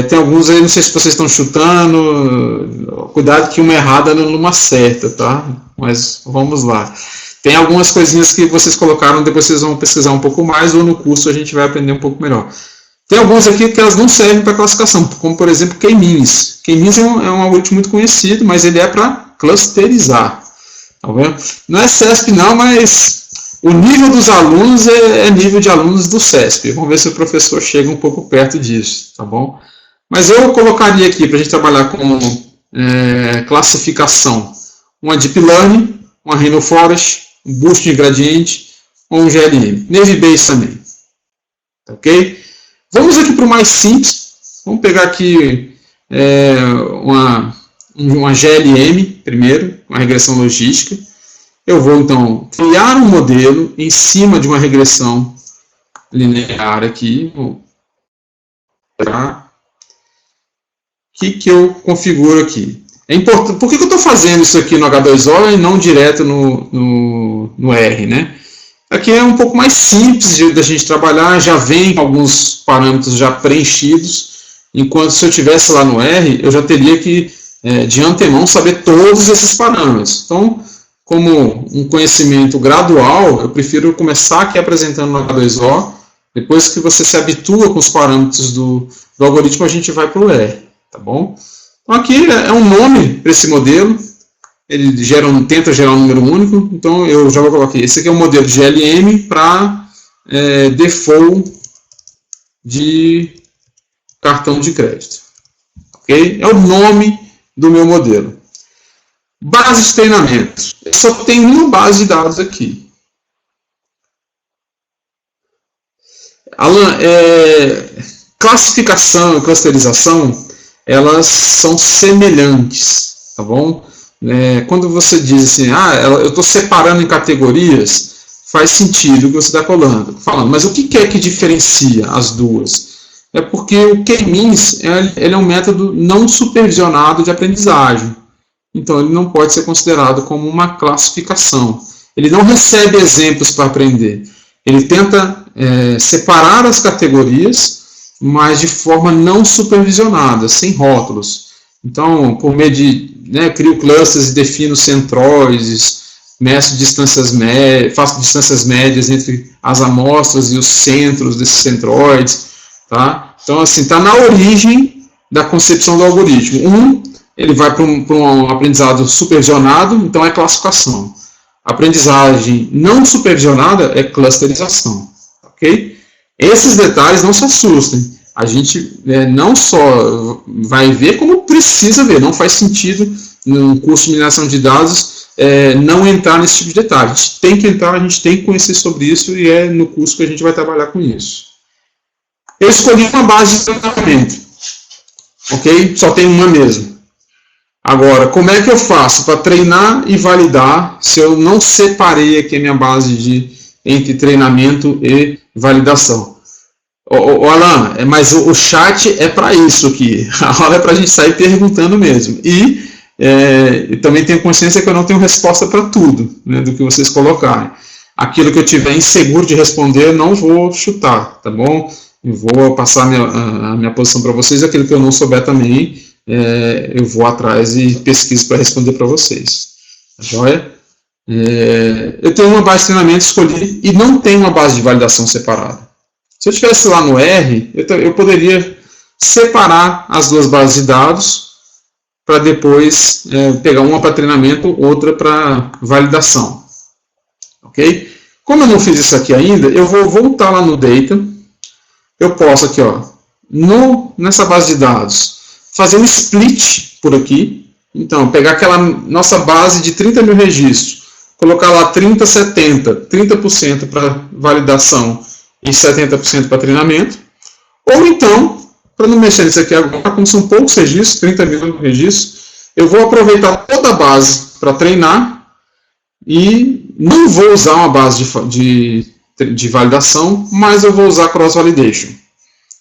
Tem alguns aí, não sei se vocês estão chutando, cuidado que uma errada não acerta, tá? Mas vamos lá. Tem algumas coisinhas que vocês colocaram, depois vocês vão pesquisar um pouco mais, ou no curso a gente vai aprender um pouco melhor. Tem alguns aqui que elas não servem para classificação, como por exemplo K-means. K-means é um algoritmo muito conhecido, mas ele é para clusterizar. Tá vendo? Não é CESP não, mas o nível dos alunos é nível de alunos do CESP. Vamos ver se o professor chega um pouco perto disso, tá bom? Mas eu colocaria aqui, para a gente trabalhar com classificação, uma Deep Learning, uma Rhino Forest, um Boost de gradiente ou um GLM. Navy Base também. Ok? Vamos aqui para o mais simples. Vamos pegar aqui uma GLM primeiro, uma regressão logística. Eu vou então criar um modelo em cima de uma regressão linear aqui. O que eu configuro aqui? É importante. Por que eu estou fazendo isso aqui no H2O e não direto no R, né? Aqui é um pouco mais simples da gente trabalhar, já vem com alguns parâmetros já preenchidos, enquanto se eu tivesse lá no R, eu já teria que, de antemão, saber todos esses parâmetros. Então, como um conhecimento gradual, eu prefiro começar aqui apresentando no H2O, depois que você se habitua com os parâmetros do algoritmo, a gente vai para o R, tá bom? Então aqui é um nome para esse modelo, ele tenta gerar um número único, então eu já vou colocar aqui. Esse aqui é um modelo de GLM para default de cartão de crédito. Okay? É o nome do meu modelo. Base de treinamento. Eu só tenho uma base de dados aqui. Alan, classificação e clusterização, elas são semelhantes, tá bom? Quando você diz assim, eu estou separando em categorias, faz sentido o que você está falando. Mas o que é que diferencia as duas? É porque o K-means ele é um método não supervisionado de aprendizagem. Então, ele não pode ser considerado como uma classificação. Ele não recebe exemplos para aprender. Ele tenta separar as categorias, mas de forma não supervisionada, sem rótulos. Então, por meio de crio clusters e defino centroides, meço distâncias médias, faço distâncias médias entre as amostras e os centros desses centroides. Tá? Então, assim, está na origem da concepção do algoritmo. Ele vai para um aprendizado supervisionado, então é classificação. Aprendizagem não supervisionada é clusterização. Ok? Esses detalhes não se assustem. A gente não só vai ver, como precisa ver. Não faz sentido, num curso de mineração de dados, não entrar nesse tipo de detalhe. A gente tem que entrar, a gente tem que conhecer sobre isso, e é no curso que a gente vai trabalhar com isso. Eu escolhi uma base de treinamento. Ok? Só tem uma mesmo. Agora, como é que eu faço para treinar e validar se eu não separei aqui a minha base entre treinamento e validação? Alan, mas o chat é para isso aqui. A aula é para a gente sair perguntando mesmo. E também tenho consciência que eu não tenho resposta para tudo, né, do que vocês colocarem. Aquilo que eu tiver inseguro de responder, eu não vou chutar, tá bom? Eu vou passar a minha posição para vocês. Aquilo que eu não souber também, eu vou atrás e pesquiso para responder para vocês. Tá joia? Eu tenho uma base de treinamento, escolhi, e não tenho uma base de validação separada. Se eu estivesse lá no R, eu poderia separar as duas bases de dados para depois pegar uma para treinamento, outra para validação. Ok? Como eu não fiz isso aqui ainda, eu vou voltar lá no Data. Eu posso aqui, nessa base de dados, fazer um split por aqui. Então, pegar aquela nossa base de 30 mil registros, colocar lá 30% para validação e 70% para treinamento. Ou então, para não mexer nisso aqui agora, como são poucos registros, 30 mil registros, eu vou aproveitar toda a base para treinar e não vou usar uma base de validação, mas eu vou usar cross-validation.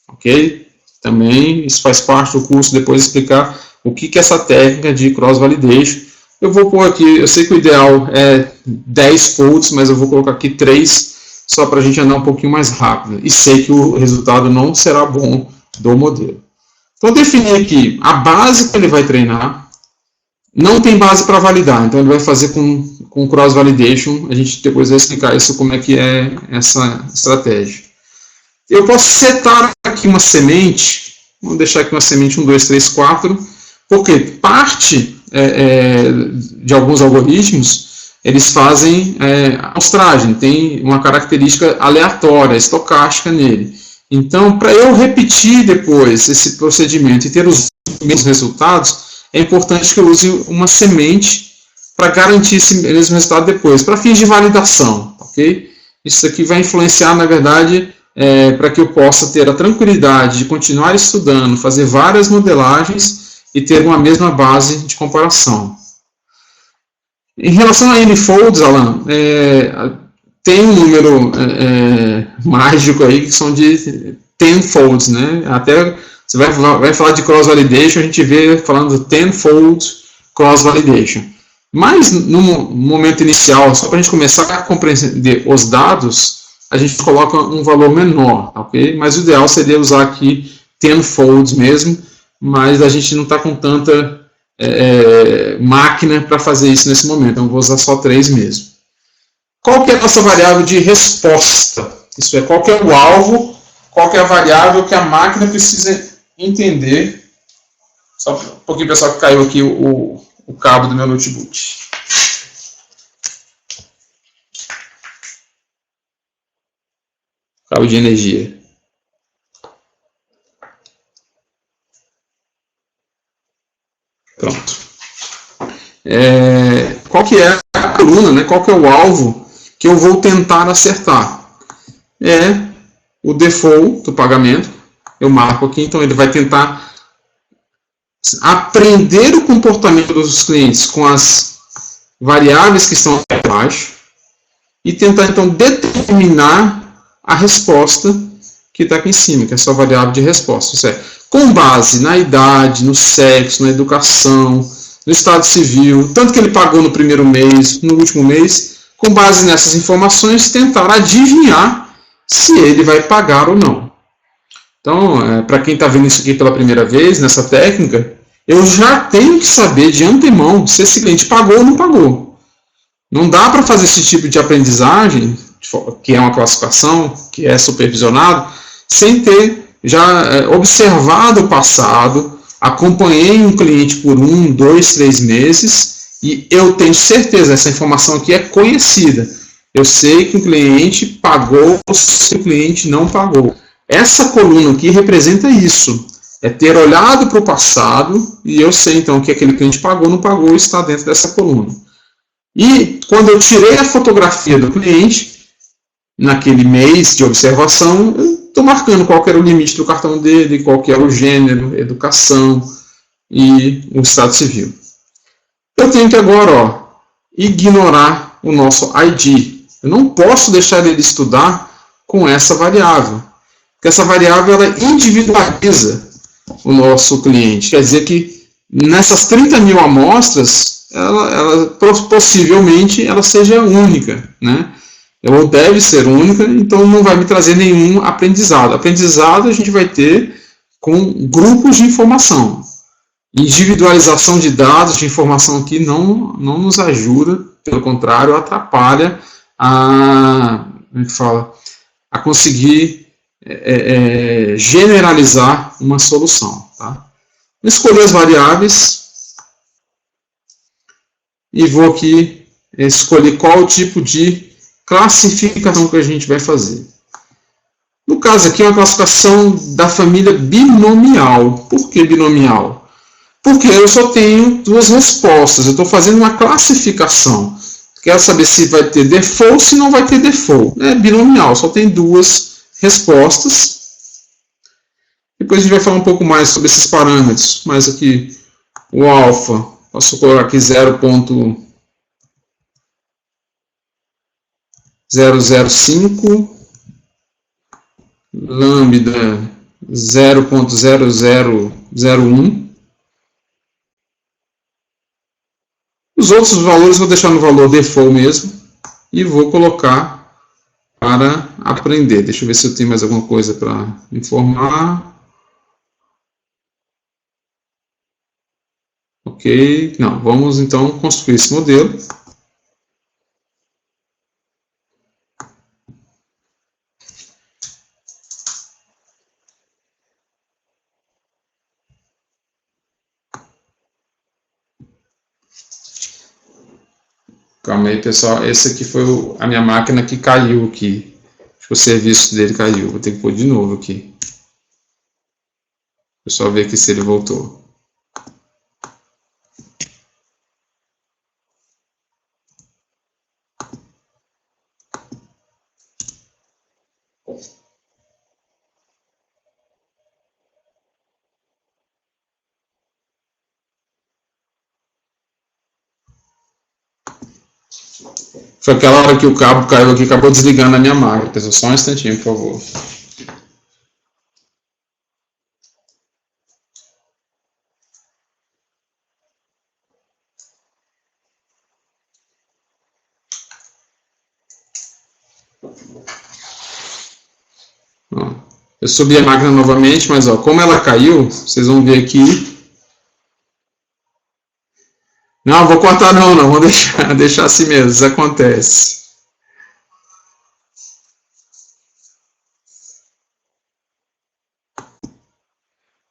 Ok? Também isso faz parte do curso, depois explicar o que é essa técnica de cross-validation. Eu vou pôr aqui, eu sei que o ideal é 10 folds, mas eu vou colocar aqui 3, só para a gente andar um pouquinho mais rápido. E sei que o resultado não será bom do modelo. Então, definir aqui a base que ele vai treinar. Não tem base para validar, então ele vai fazer com cross-validation. A gente depois vai explicar isso, como é que é essa estratégia. Eu posso setar aqui uma semente, vamos deixar aqui uma semente 1, 2, 3, 4, porque parte de alguns algoritmos, eles fazem amostragem, tem uma característica aleatória, estocástica nele. Então, para eu repetir depois esse procedimento e ter os mesmos resultados, é importante que eu use uma semente para garantir esse mesmo resultado depois, para fins de validação. Okay? Isso aqui vai influenciar, na verdade, para que eu possa ter a tranquilidade de continuar estudando, fazer várias modelagens e ter uma mesma base de comparação. Em relação a N-folds, Alan, tem um número mágico aí que são de 10 folds, né? Até você vai falar de cross-validation, a gente vê falando 10-fold cross-validation. Mas no momento inicial, só para a gente começar a compreender os dados, a gente coloca um valor menor, ok? Mas o ideal seria usar aqui 10 folds mesmo, mas a gente não está com tanta máquina para fazer isso nesse momento, então vou usar só 3 mesmo. Qual que é a nossa variável de resposta? Isso é, qual que é o alvo, qual que é a variável que a máquina precisa entender. Só um pouquinho, pessoal, que caiu aqui o cabo do meu notebook. Cabo de energia. Pronto. Qual que é a coluna, né? Qual que é o alvo que eu vou tentar acertar? É o default do pagamento. Eu marco aqui, então ele vai tentar aprender o comportamento dos clientes com as variáveis que estão aqui abaixo e tentar então determinar a resposta que está aqui em cima, que é a sua variável de resposta. Isso é, com base na idade, no sexo, na educação, no estado civil, tanto que ele pagou no primeiro mês, no último mês, com base nessas informações, tentar adivinhar se ele vai pagar ou não. Então, para quem está vendo isso aqui pela primeira vez, nessa técnica, eu já tenho que saber de antemão se esse cliente pagou ou não pagou. Não dá para fazer esse tipo de aprendizagem, que é uma classificação, que é supervisionado, sem ter já observado o passado, acompanhei um cliente por 1, 2, 3 meses, e eu tenho certeza, essa informação aqui é conhecida. Eu sei que o cliente pagou ou se o cliente não pagou. Essa coluna aqui representa isso. É ter olhado para o passado e eu sei então que aquele cliente pagou ou não pagou está dentro dessa coluna. E quando eu tirei a fotografia do cliente, naquele mês de observação, eu estou marcando qual era o limite do cartão dele, qual era o gênero, educação e o estado civil. Eu tenho que agora ignorar o nosso ID. Eu não posso deixar ele estudar com essa variável. Porque essa variável ela individualiza o nosso cliente. Quer dizer que nessas 30 mil amostras, possivelmente ela seja única, né? Ou deve ser única, então não vai me trazer nenhum aprendizado. Aprendizado a gente vai ter com grupos de informação. Individualização de dados, de informação aqui não nos ajuda, pelo contrário, atrapalha a conseguir generalizar uma solução. Tá? Vou escolher as variáveis e vou aqui escolher qual tipo de classificação que a gente vai fazer. No caso aqui é uma classificação da família binomial. Por que binomial? Porque eu só tenho 2 respostas, eu estou fazendo uma classificação. Quero saber se vai ter default ou se não vai ter default. É binomial, só tem 2 respostas. Depois a gente vai falar um pouco mais sobre esses parâmetros. Mas aqui o alfa, posso colocar aqui 0. 0,05, lambda 0,0001. Os outros valores eu vou deixar no valor default mesmo e vou colocar para aprender. Deixa eu ver se eu tenho mais alguma coisa para informar. Ok, não, vamos então construir esse modelo. Calma aí, pessoal. Esse aqui foi a minha máquina que caiu aqui. Acho que o serviço dele caiu. Vou ter que pôr de novo aqui. Deixa eu só ver aqui se ele voltou. Foi aquela hora que o cabo caiu aqui, acabou desligando a minha máquina. Pessoal, só um instantinho, por favor. Ó, eu subi a máquina novamente, mas ó, como ela caiu, vocês vão ver aqui. Não, vou cortar não, vou deixar assim mesmo, isso acontece.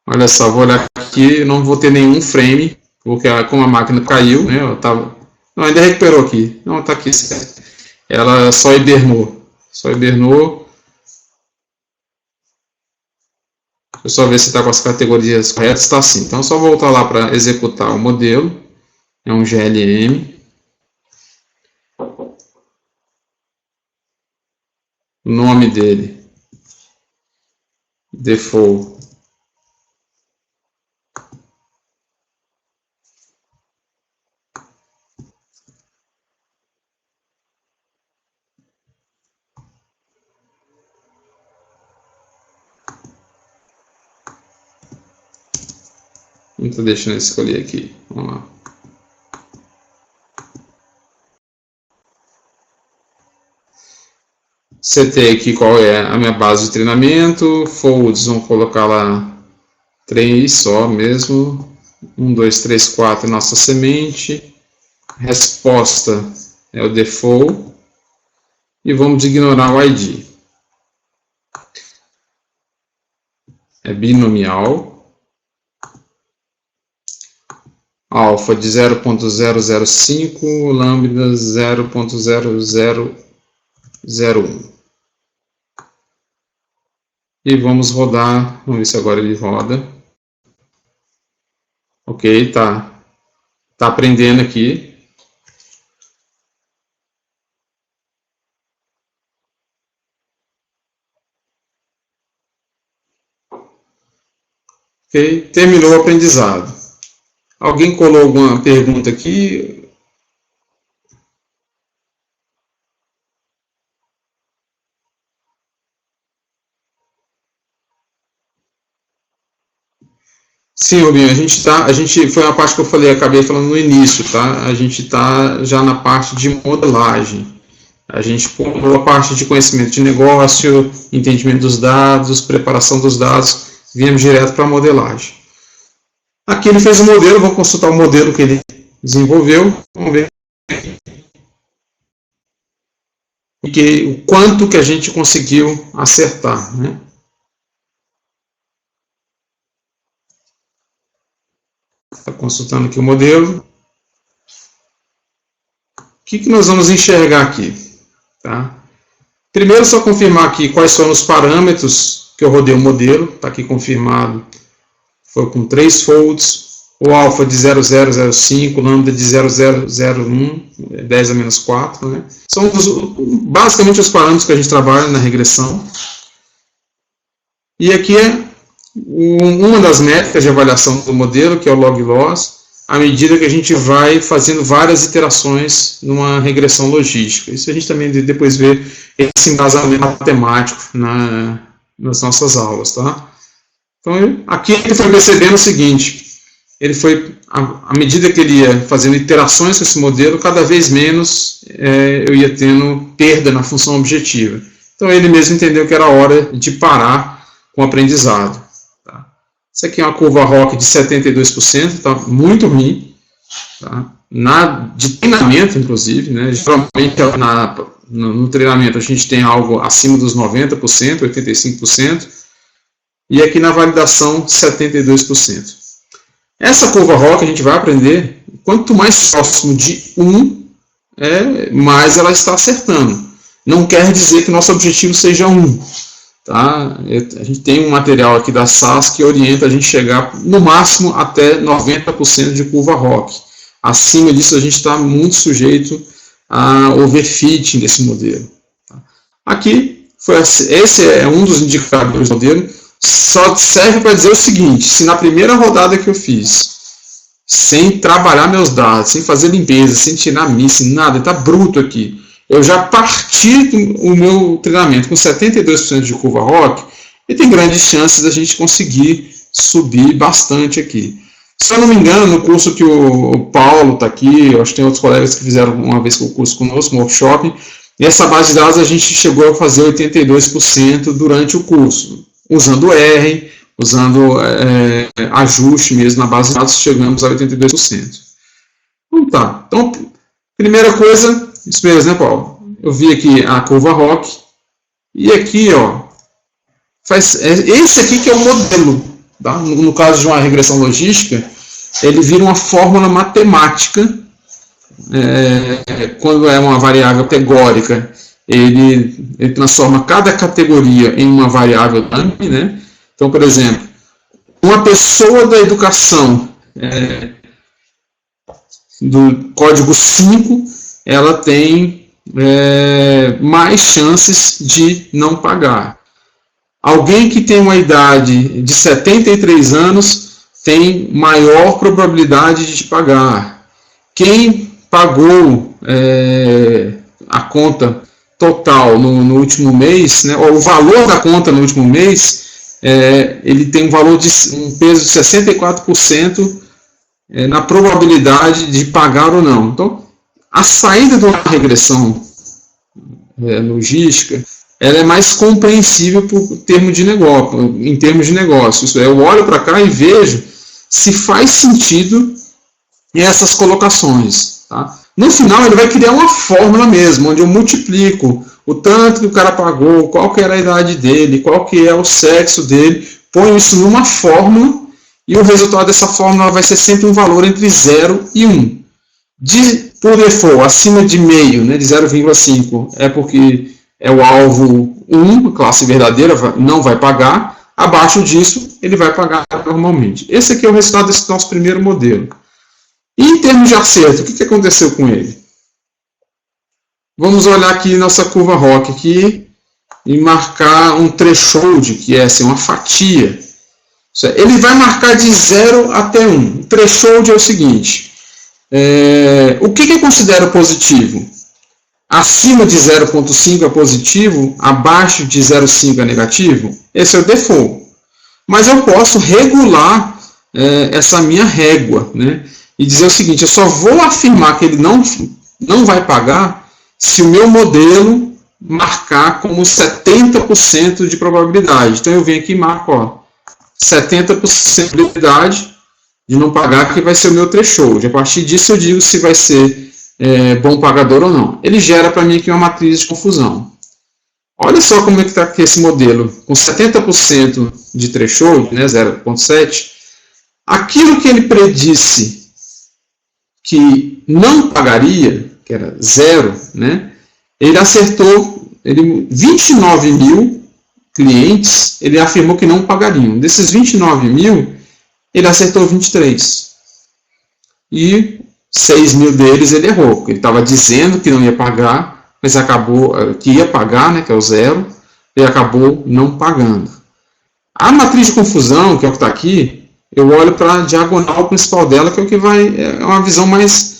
Olha só, vou olhar aqui, não vou ter nenhum frame, porque como a máquina caiu, né, eu tava... Não, ainda recuperou aqui, não, tá aqui certo. Ela só hibernou. Deixa eu só ver se está com as categorias corretas, está sim. Então é só voltar lá para executar o modelo, é um GLM. O nome dele, default. Não estou deixando eu escolher aqui. Vamos lá. Setei aqui qual é a minha base de treinamento. Folds, vamos colocar lá 3 só mesmo. 1, 2, 3, 4, nossa semente. Resposta é o default. E vamos ignorar o ID. É binomial. Alfa de 0.005, lambda 0.0001. E vamos rodar, vamos ver se agora ele roda. Ok, tá aprendendo aqui. Ok, terminou o aprendizado. Alguém colou alguma pergunta aqui? Sim, Rubinho, a gente foi uma parte que eu falei, acabei falando no início, tá? A gente está já na parte de modelagem. A gente pulou a parte de conhecimento de negócio, entendimento dos dados, preparação dos dados, viemos direto para a modelagem. Aqui ele fez o modelo, vou consultar o modelo que ele desenvolveu, vamos ver o quanto que a gente conseguiu acertar, né? Está consultando aqui o modelo. O que nós vamos enxergar aqui? Tá? Primeiro, só confirmar aqui quais são os parâmetros que eu rodei o modelo. Está aqui confirmado. Foi com 3 folds. O alfa de 0005, lambda de 0001, 10 a menos 4. Né? São basicamente os parâmetros que a gente trabalha na regressão. E aqui é uma das métricas de avaliação do modelo, que é o log loss. à medida que a gente vai fazendo várias iterações numa regressão logística. Isso a gente também depois vê esse embasamento matemático nas nossas aulas, tá? Então, aqui ele foi percebendo o seguinte, ele foi, à medida que ele ia fazendo iterações com esse modelo, cada vez menos eu ia tendo perda na função objetiva. Então, ele mesmo entendeu que era hora de parar com o aprendizado. Tá? Isso aqui é uma curva ROC de 72%, tá muito ruim. Tá? De treinamento, inclusive, né? Geralmente no treinamento a gente tem algo acima dos 90%, 85%, e aqui na validação 72%. Essa curva ROC a gente vai aprender, quanto mais próximo de 1, mais ela está acertando. Não quer dizer que nosso objetivo seja 1. Tá? A gente tem um material aqui da SAS que orienta a gente chegar no máximo até 90% de curva ROC. Acima disso a gente está muito sujeito a overfitting desse modelo. Tá? Aqui, esse é um dos indicadores do modelo, só serve para dizer o seguinte, se na primeira rodada que eu fiz, sem trabalhar meus dados, sem fazer limpeza, sem tirar missing, nada, está bruto aqui, eu já parti o meu treinamento com 72% de curva ROC, e tem grandes chances da gente conseguir subir bastante aqui. Se eu não me engano, no curso que o Paulo está aqui, eu acho que tem outros colegas que fizeram uma vez o curso conosco, no workshop, e essa base de dados a gente chegou a fazer 82% durante o curso, usando R, usando ajuste mesmo na base de dados, chegamos a 82%. Então tá, então, primeira coisa, isso mesmo, né, Paulo? Eu vi aqui a curva ROC, e aqui, ó, esse aqui que é o modelo, tá? No caso de uma regressão logística, ele vira uma fórmula matemática, quando é uma variável categórica, ele transforma cada categoria em uma variável dummy, né? Então, por exemplo, uma pessoa da educação do código 5, ela tem mais chances de não pagar. Alguém que tem uma idade de 73 anos tem maior probabilidade de pagar. Quem pagou a conta total no último mês, né, o valor da conta no último mês, ele tem um peso de 64% na probabilidade de pagar ou não. Então, a saída de uma regressão logística, ela é mais compreensível em termos de negócio. Isso é, eu olho para cá e vejo se faz sentido essas colocações. Tá? No final, ele vai criar uma fórmula mesmo, onde eu multiplico o tanto que o cara pagou, qual que era a idade dele, qual que é o sexo dele, ponho isso numa fórmula e o resultado dessa fórmula vai ser sempre um valor entre 0 e 1. Por default, acima de meio, né, de 0,5, é porque é o alvo 1, classe verdadeira, não vai pagar. Abaixo disso, ele vai pagar normalmente. Esse aqui é o resultado desse nosso primeiro modelo. E em termos de acerto, o que aconteceu com ele? Vamos olhar aqui nossa curva ROC aqui e marcar um threshold, que é assim, uma fatia. Ele vai marcar de 0 até 1. O threshold é o seguinte, o que eu considero positivo? Acima de 0,5 é positivo, abaixo de 0,5 é negativo? Esse é o default. Mas eu posso regular essa minha régua, né? E dizer o seguinte, eu só vou afirmar que ele não vai pagar se o meu modelo marcar como 70% de probabilidade. Então eu venho aqui e marco, ó, 70% de probabilidade de não pagar, que vai ser o meu threshold. A partir disso eu digo se vai ser bom pagador ou não. Ele gera para mim aqui uma matriz de confusão. Olha só como é que está aqui esse modelo. Com 70% de threshold, né, 0,7, aquilo que ele predisse que não pagaria, que era 0, né, ele acertou, 29 mil clientes, ele afirmou que não pagariam. Desses 29 mil, ele acertou 23. E 6 mil deles ele errou, porque ele estava dizendo que não ia pagar, mas acabou, que ia pagar, né, que é o 0, e acabou não pagando. A matriz de confusão, que é o que está aqui, eu olho para a diagonal principal dela, que é o que vai, é uma visão mais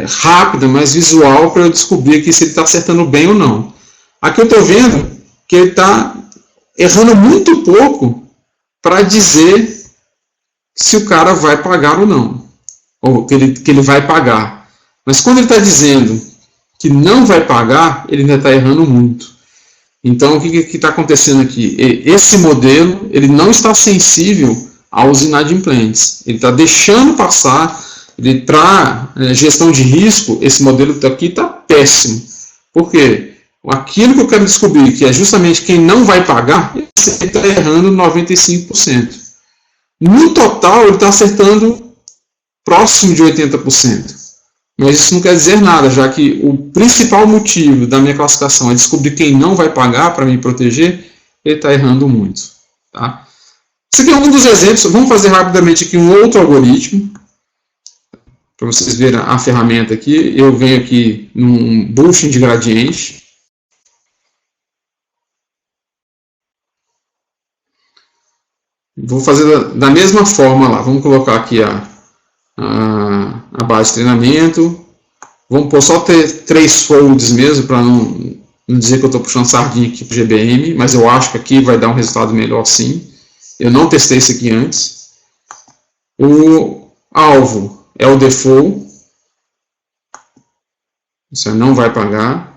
rápida, mais visual, para eu descobrir aqui se ele está acertando bem ou não. Aqui eu estou vendo que ele está errando muito pouco para dizer se o cara vai pagar ou não, ou que ele vai pagar. Mas quando ele está dizendo que não vai pagar, ele ainda está errando muito. Então, o que está acontecendo aqui? Esse modelo ele não está sensível aos inadimplentes. Ele está deixando passar. Para gestão de risco, esse modelo aqui está péssimo. Por quê? Aquilo que eu quero descobrir, que é justamente quem não vai pagar, ele está errando 95%. No total, ele está acertando próximo de 80%. Mas isso não quer dizer nada, já que o principal motivo da minha classificação é descobrir quem não vai pagar para me proteger, ele está errando muito. Tá? Esse aqui é um dos exemplos. Vamos fazer rapidamente aqui um outro algoritmo, para vocês verem a ferramenta aqui. Eu venho aqui num bushing de gradiente. Vou fazer da mesma forma lá. Vamos colocar aqui a base de treinamento. Vamos pôr só 3 folds mesmo, para não dizer que eu estou puxando sardinha aqui para o GBM, mas eu acho que aqui vai dar um resultado melhor sim. Eu não testei isso aqui antes. O alvo é o default. Você não vai pagar.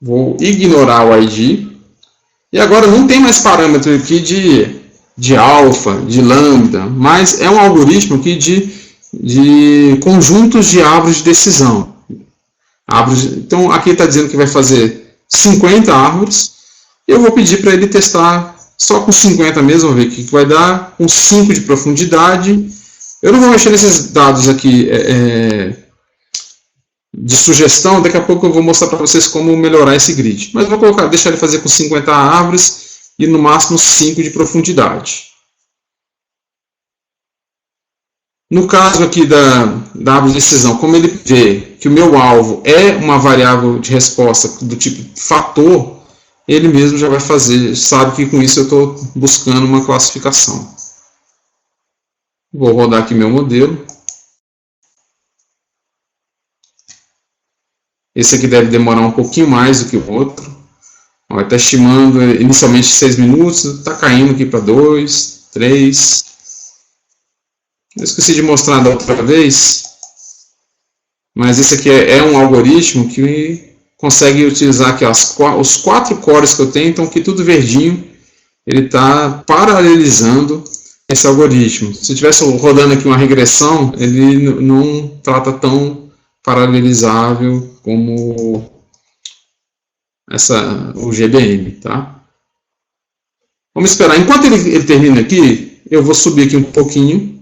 Vou ignorar o ID. E agora não tem mais parâmetro aqui de alfa, de lambda, mas é um algoritmo aqui de conjuntos de árvores de decisão. Então aqui está dizendo que vai fazer 50 árvores. Eu vou pedir para ele testar só com 50 mesmo, vamos ver o que vai dar, com 5 de profundidade. Eu não vou mexer nesses dados aqui de sugestão, daqui a pouco eu vou mostrar para vocês como melhorar esse grid. Mas vou deixar ele fazer com 50 árvores e no máximo 5 de profundidade. No caso aqui da árvore de decisão, como ele vê que o meu alvo é uma variável de resposta do tipo fator, ele mesmo já vai fazer, sabe que com isso eu estou buscando uma classificação. Vou rodar aqui meu modelo. Esse aqui deve demorar um pouquinho mais do que o outro. Está estimando inicialmente 6 minutos, está caindo aqui para 2, 3. Eu esqueci de mostrar da outra vez, mas esse aqui é um algoritmo que consegue utilizar aqui os 4 cores que eu tenho, então aqui tudo verdinho, ele está paralelizando esse algoritmo. Se eu estivesse rodando aqui uma regressão, ele não trata tão paralelizável como o GBM. Tá? Vamos esperar. Enquanto ele termina aqui, eu vou subir aqui um pouquinho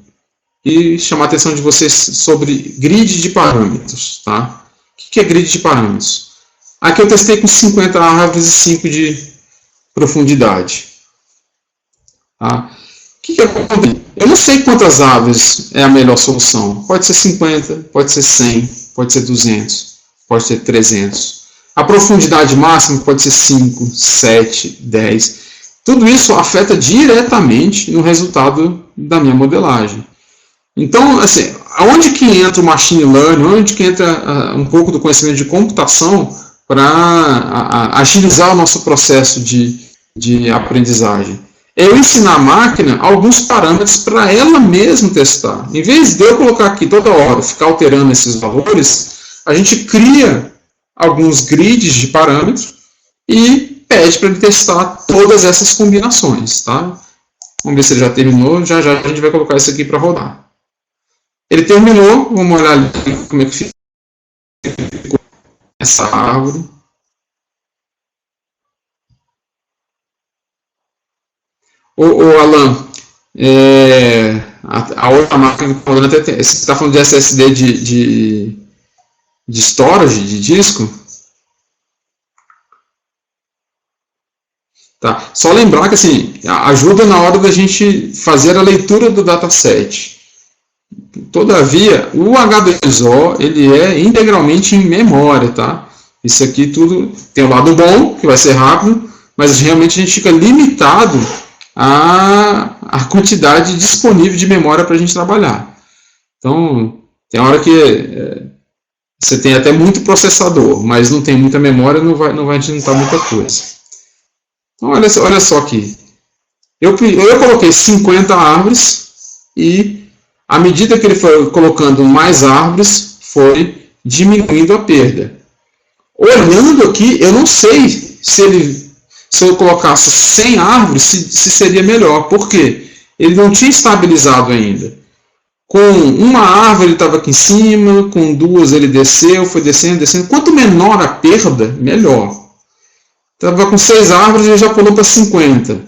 e chamar a atenção de vocês sobre grid de parâmetros. Tá? O que é grid de parâmetros? Aqui eu testei com 50 árvores e 5 de profundidade. Tá? O que acontece? Eu não sei quantas árvores é a melhor solução. Pode ser 50, pode ser 100, pode ser 200, pode ser 300. A profundidade máxima pode ser 5, 7, 10. Tudo isso afeta diretamente no resultado da minha modelagem. Então, assim, onde que entra o machine learning, onde que entra um pouco do conhecimento de computação para agilizar o nosso processo de aprendizagem? É eu ensinar a máquina alguns parâmetros para ela mesma testar. Em vez de eu colocar aqui toda hora, ficar alterando esses valores, a gente cria alguns grids de parâmetros e pede para ele testar todas essas combinações. Tá? Vamos ver se ele já terminou. Já já a gente vai colocar isso aqui para rodar. Ele terminou, vamos olhar ali como é que ficou essa árvore. Ô Alan, a outra máquina que você está falando de SSD de storage, de disco? Tá. Só lembrar que assim, ajuda na hora da gente fazer a leitura do dataset. Todavia, o H2O ele é integralmente em memória, tá? Isso aqui tudo tem o lado bom, que vai ser rápido, mas realmente a gente fica limitado à quantidade disponível de memória para a gente trabalhar. Então, tem hora que você tem até muito processador, mas não tem muita memória, não vai adiantar muita coisa. Então, olha só aqui. Eu coloquei 50 árvores e, à medida que ele foi colocando mais árvores, foi diminuindo a perda. Olhando aqui, eu não sei se eu colocasse 100 árvores, se seria melhor. Por quê? Ele não tinha estabilizado ainda. Com uma árvore ele estava aqui em cima, com duas ele desceu, foi descendo, descendo. Quanto menor a perda, melhor. Estava com 6 árvores e ele já pulou para 50.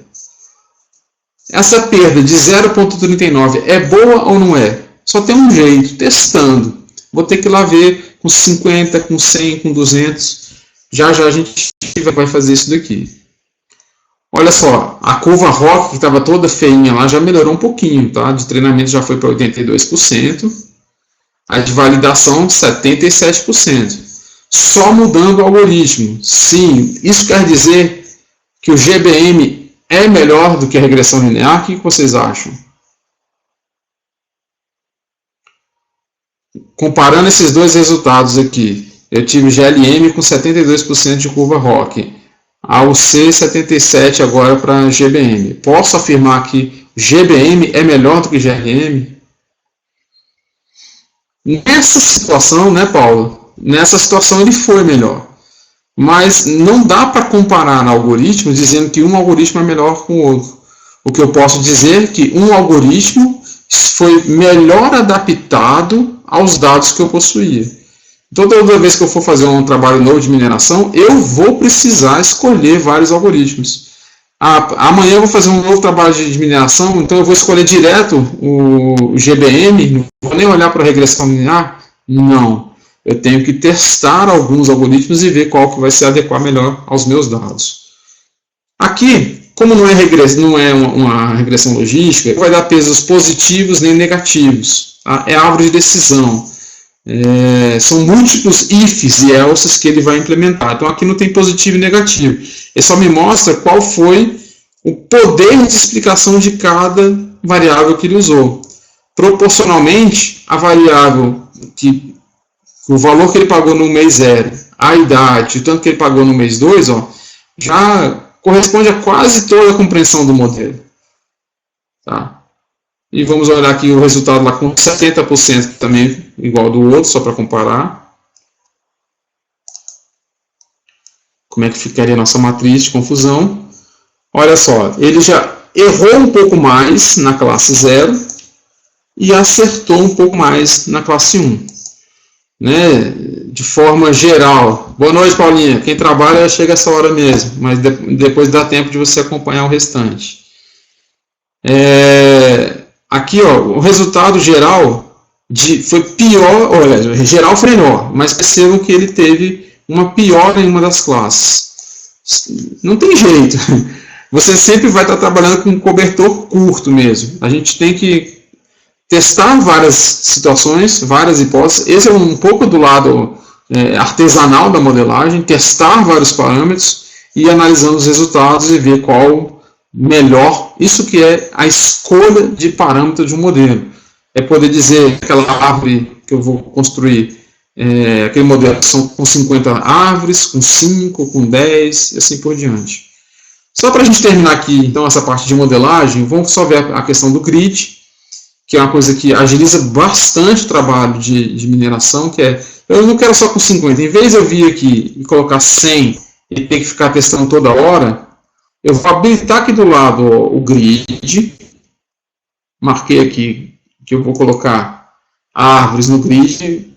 Essa perda de 0,39 é boa ou não é? Só tem um jeito, testando. Vou ter que ir lá ver com 50, com 100, com 200. Já a gente vai fazer isso daqui. Olha só, a curva ROC, que estava toda feinha lá, já melhorou um pouquinho, tá? De treinamento já foi para 82%. A de validação, 77%. Só mudando o algoritmo. Sim, isso quer dizer que o GBM é melhor do que a regressão linear? O que vocês acham? Comparando esses dois resultados aqui, eu tive GLM com 72% de curva ROC, AUC 77% agora para GBM. Posso afirmar que GBM é melhor do que GLM? Nessa situação, né, Paulo? Nessa situação ele foi melhor. Mas não dá para comparar algoritmos dizendo que um algoritmo é melhor que o outro. O que eu posso dizer é que um algoritmo foi melhor adaptado aos dados que eu possuía. Toda vez que eu for fazer um trabalho novo de mineração, eu vou precisar escolher vários algoritmos. Amanhã eu vou fazer um novo trabalho de mineração, então eu vou escolher direto o GBM, não vou nem olhar para a regressão linear? Não. Eu tenho que testar alguns algoritmos e ver qual que vai se adequar melhor aos meus dados. Aqui, como não é uma regressão logística, não vai dar pesos positivos nem negativos. Tá? É árvore de decisão. São múltiplos ifs e elses que ele vai implementar. Então aqui não tem positivo e negativo. Ele só me mostra qual foi o poder de explicação de cada variável que ele usou. Proporcionalmente, a variável o valor que ele pagou no mês 0, a idade, o tanto que ele pagou no mês 2, já corresponde a quase toda a compreensão do modelo. Tá? E vamos olhar aqui o resultado lá com 70% também igual do outro, só para comparar. Como é que ficaria a nossa matriz de confusão? Olha só, ele já errou um pouco mais na classe 0 e acertou um pouco mais na classe 1. Né? De forma geral. Boa noite, Paulinha. Quem trabalha chega essa hora mesmo, mas depois dá tempo de você acompanhar o restante. Aqui, o resultado geral foi pior, olha, geral foi menor, mas percebam que ele teve uma piora em uma das classes. Não tem jeito. Você sempre vai estar trabalhando com um cobertor curto mesmo. A gente tem que testar várias situações, várias hipóteses. Esse é um pouco do lado artesanal da modelagem, testar vários parâmetros e analisando os resultados e ver qual melhor. Isso que é a escolha de parâmetro de um modelo. É poder dizer aquela árvore que eu vou construir, aquele modelo são com 50 árvores, com 5, com 10 e assim por diante. Só para a gente terminar aqui, então, essa parte de modelagem, vamos só ver a questão do grid, que é uma coisa que agiliza bastante o trabalho de mineração, que eu não quero só com 50. Em vez de eu vir aqui e colocar 100 e ter que ficar testando toda hora, eu vou habilitar aqui do lado o grid, marquei aqui que eu vou colocar árvores no grid,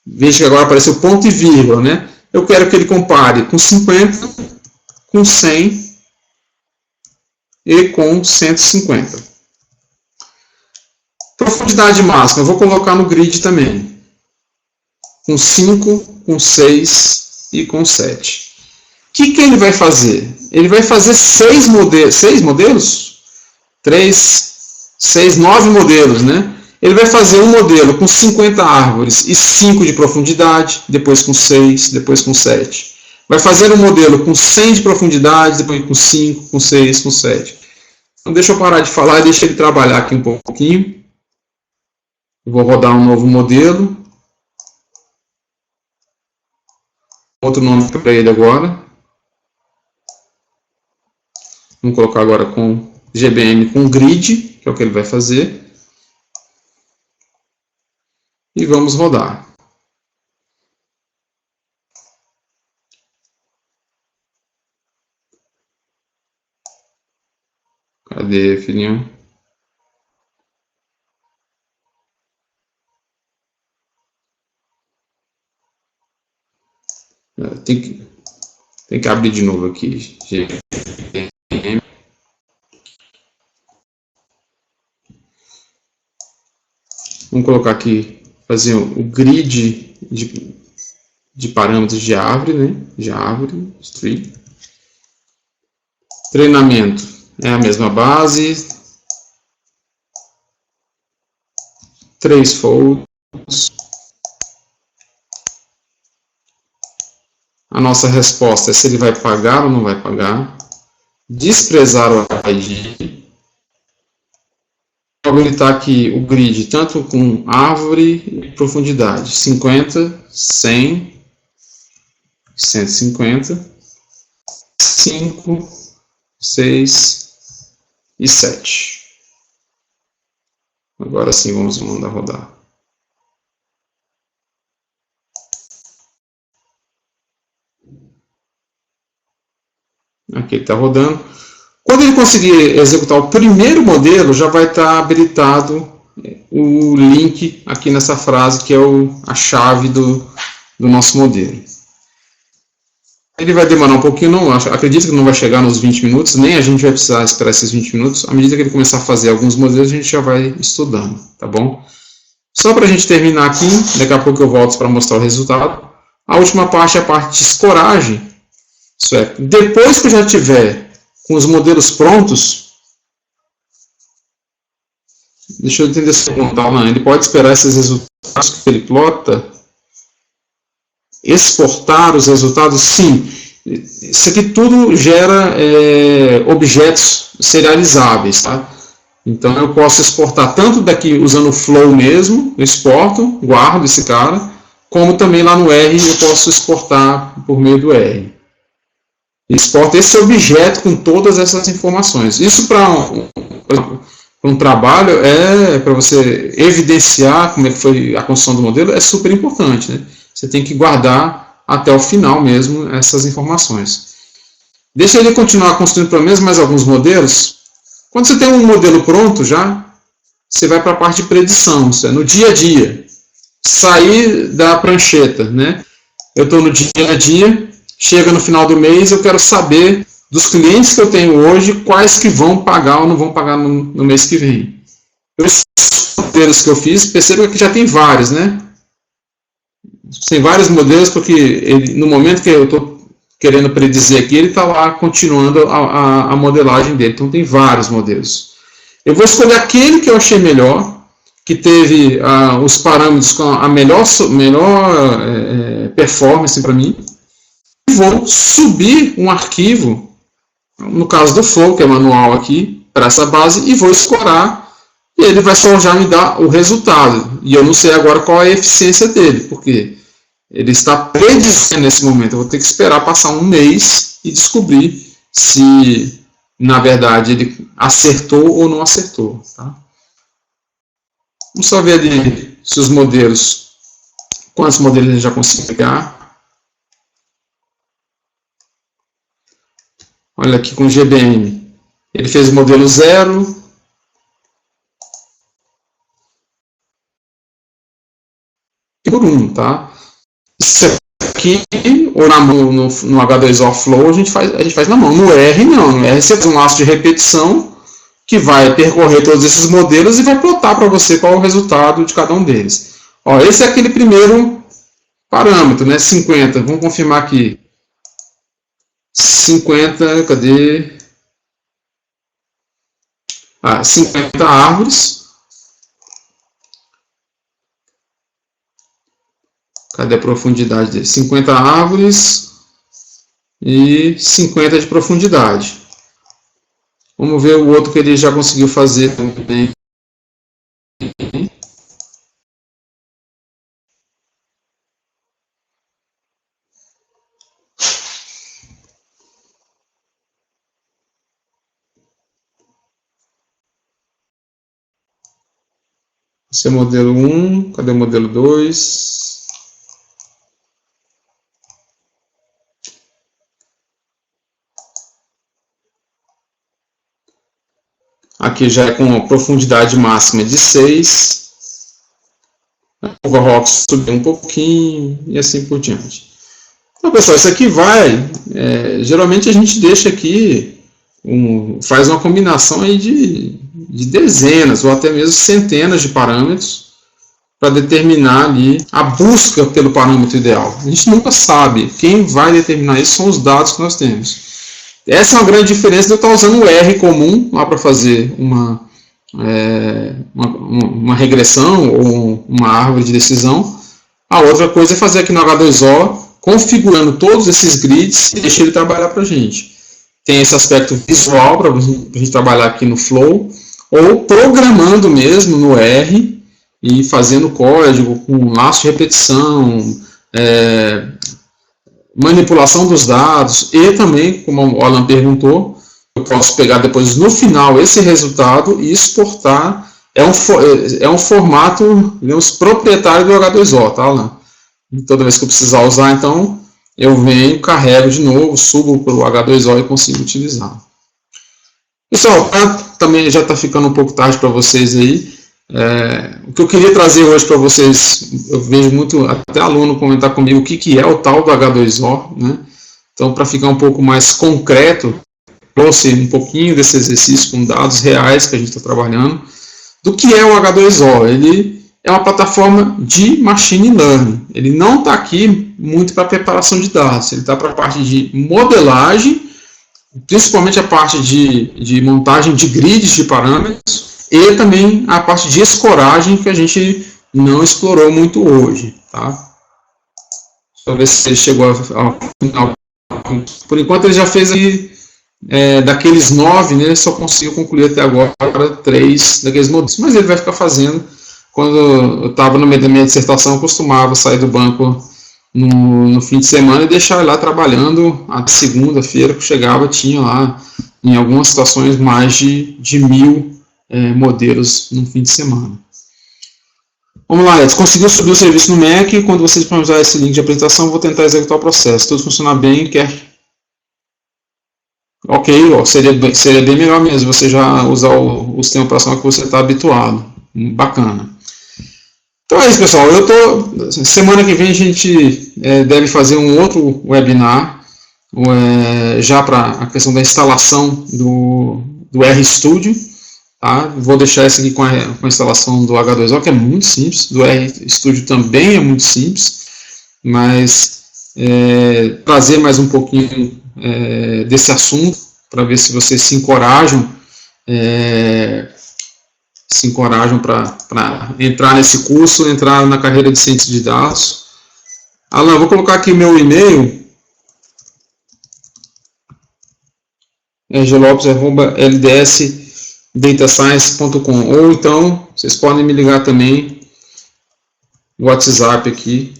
veja que agora apareceu ponto e vírgula, né? Eu quero que ele compare com 50, com 100 e com 150. Profundidade máxima, eu vou colocar no grid também. Com 5, com 6 e com 7. O que ele vai fazer? Ele vai fazer 6 modelos? 3, 6, 9 modelos, né? Ele vai fazer um modelo com 50 árvores e 5 de profundidade, depois com 6, depois com 7. Vai fazer um modelo com 100 de profundidade, depois com 5, com 6, com 7. Então deixa eu parar de falar e deixa ele trabalhar aqui um pouquinho. Eu vou rodar um novo modelo. Outro nome para ele agora. Vamos colocar agora com GBM com grid, que é o que ele vai fazer. E vamos rodar. Cadê, filhinho? Tem que abrir de novo aqui. Vamos colocar aqui, fazer o grid de parâmetros de árvore, né? De árvore, tree. Treinamento é a mesma base. 3 folds. A nossa resposta é se ele vai pagar ou não vai pagar. Desprezar o ID. Vou habilitar aqui o grid, tanto com árvore e profundidade. 50, 100, 150, 5, 6 e 7. Agora sim vamos mandar rodar. Aqui ele está rodando. Quando ele conseguir executar o primeiro modelo, já vai estar habilitado o link aqui nessa frase, que é a chave do nosso modelo. Ele vai demorar um pouquinho, não, acredito que não vai chegar nos 20 minutos, nem a gente vai precisar esperar esses 20 minutos. À medida que ele começar a fazer alguns modelos, a gente já vai estudando, tá bom? Só para a gente terminar aqui, daqui a pouco eu volto para mostrar o resultado. A última parte é a parte de escoragem. Isso é, depois que eu já tiver com os modelos prontos, deixa eu entender se eu contar, não, ele pode esperar esses resultados que ele plota, exportar os resultados, sim. Isso aqui tudo gera objetos serializáveis, tá? Então eu posso exportar tanto daqui usando o flow mesmo, eu exporto, guardo esse cara, como também lá no R eu posso exportar por meio do R. Exporta esse objeto com todas essas informações. Isso para um trabalho, para você evidenciar como é que foi a construção do modelo, é super importante, né? Você tem que guardar até o final mesmo essas informações. Deixa ele continuar construindo pelo menos mais alguns modelos. Quando você tem um modelo pronto já, você vai para a parte de predição, isso é, no dia a dia. Sair da prancheta, né? Eu estou no dia a dia, chega no final do mês, eu quero saber dos clientes que eu tenho hoje, quais que vão pagar ou não vão pagar no mês que vem. Os modelos que eu fiz, perceba que já tem vários, né? Tem vários modelos, porque ele, no momento que eu estou querendo predizer aqui, ele está lá continuando a modelagem dele. Então tem vários modelos. Eu vou escolher aquele que eu achei melhor, que teve os parâmetros com a melhor performance para mim, e vou subir um arquivo, no caso do Flow, que é manual aqui, para essa base, e vou escorar, e ele vai só já me dar o resultado. E eu não sei agora qual é a eficiência dele, porque ele está predizendo nesse momento. Eu vou ter que esperar passar um mês e descobrir se, na verdade, ele acertou ou não acertou. Tá? Vamos só ver ali se os modelos, quantos modelos ele já conseguiu pegar. Olha aqui com o GBM. Ele fez o modelo 0. Por 1, tá? Isso aqui, ou na mão, no H2O Flow, a gente faz na mão. No R, não. No R, você faz um laço de repetição que vai percorrer todos esses modelos e vai plotar para você qual é o resultado de cada um deles. Ó, esse é aquele primeiro parâmetro, né? 50. Vamos confirmar aqui. 50, cadê? 50 árvores. Cadê a profundidade dele? 50 árvores e 50 de profundidade. Vamos ver o outro que ele já conseguiu fazer também. Esse é o modelo 1, cadê o modelo 2? Aqui já é com a profundidade máxima de 6. O overrock subiu um pouquinho e assim por diante. Então, pessoal, isso aqui vai... geralmente a gente deixa aqui, faz uma combinação aí de dezenas ou até mesmo centenas de parâmetros para determinar ali a busca pelo parâmetro ideal. A gente nunca sabe. Quem vai determinar isso são os dados que nós temos. Essa é uma grande diferença de eu estar usando o R comum lá para fazer uma regressão ou uma árvore de decisão. A outra coisa é fazer aqui no H2O, configurando todos esses grids e deixar ele trabalhar para a gente. Tem esse aspecto visual para a gente trabalhar aqui no Flow, ou programando mesmo no R e fazendo código com laço de repetição, manipulação dos dados e também, como o Alan perguntou, eu posso pegar depois no final esse resultado e exportar. É um formato, digamos, proprietário do H2O, tá, Alan? Toda vez que eu precisar usar, então eu venho, carrego de novo, subo para o H2O e consigo utilizar. Pessoal, também já está ficando um pouco tarde para vocês aí. O que eu queria trazer hoje para vocês, eu vejo muito até aluno comentar comigo o que é o tal do H2O, né? Então, para ficar um pouco mais concreto, trouxe um pouquinho desse exercício com dados reais que a gente está trabalhando. Do que é o H2O? Ele é uma plataforma de machine learning. Ele não está aqui muito para preparação de dados, ele está para a parte de modelagem, principalmente a parte de montagem de grids de parâmetros, e também a parte de escoragem que a gente não explorou muito hoje. Tá? Deixa eu ver se ele chegou ao final. Por enquanto ele já fez aí, daqueles 9, né, só conseguiu concluir até agora 3 daqueles modelos. Mas ele vai ficar fazendo. Quando eu estava no meio da minha dissertação, eu costumava sair do banco no fim de semana e deixar ele lá trabalhando. A segunda-feira que chegava tinha lá, em algumas situações, mais de 1000 modelos no fim de semana. Vamos lá, Edson. Conseguiu subir o serviço no Mac. Quando vocês disponibilizar esse link de apresentação, eu vou tentar executar o processo. Se tudo funcionar bem, ok, seria bem melhor mesmo você já usar o sistema operacional que você está habituado. Bacana. Então é isso, pessoal. Semana que vem a gente deve fazer um outro webinar já para a questão da instalação do RStudio. Tá? Vou deixar esse aqui com a instalação do H2O, que é muito simples. Do RStudio também é muito simples, mas trazer mais um pouquinho desse assunto para ver se vocês se encorajam para entrar nesse curso, entrar na carreira de ciência de dados. Alan, vou colocar aqui meu e-mail, glopes@ldsdatascience.com, ou então vocês podem me ligar também no WhatsApp aqui.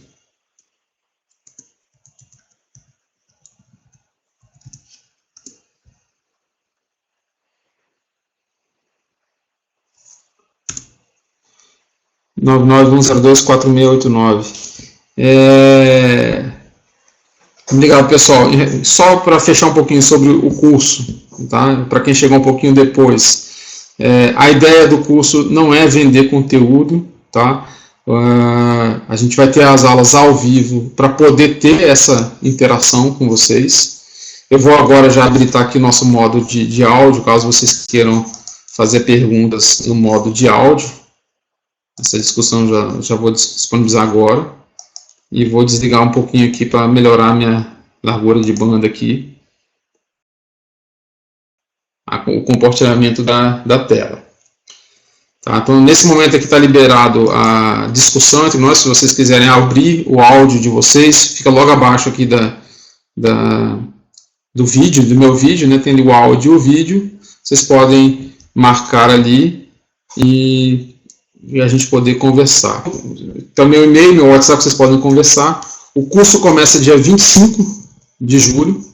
Legal, pessoal. Só para fechar um pouquinho sobre o curso, tá? Para quem chegou um pouquinho depois, a ideia do curso não é vender conteúdo, tá? A gente vai ter as aulas ao vivo para poder ter essa interação com vocês. Eu vou agora já habilitar aqui nosso modo de áudio, caso vocês queiram fazer perguntas no modo de áudio. Essa discussão já vou disponibilizar agora. E vou desligar um pouquinho aqui para melhorar a minha largura de banda aqui. O compartilhamento da tela. Tá? Então, nesse momento aqui está liberado a discussão entre nós. Se vocês quiserem abrir o áudio de vocês, fica logo abaixo aqui do vídeo, do meu vídeo, né? Tem ali o áudio e o vídeo. Vocês podem marcar ali e a gente poder conversar. Então, meu e-mail, meu WhatsApp, vocês podem conversar. O curso começa dia 25 de julho.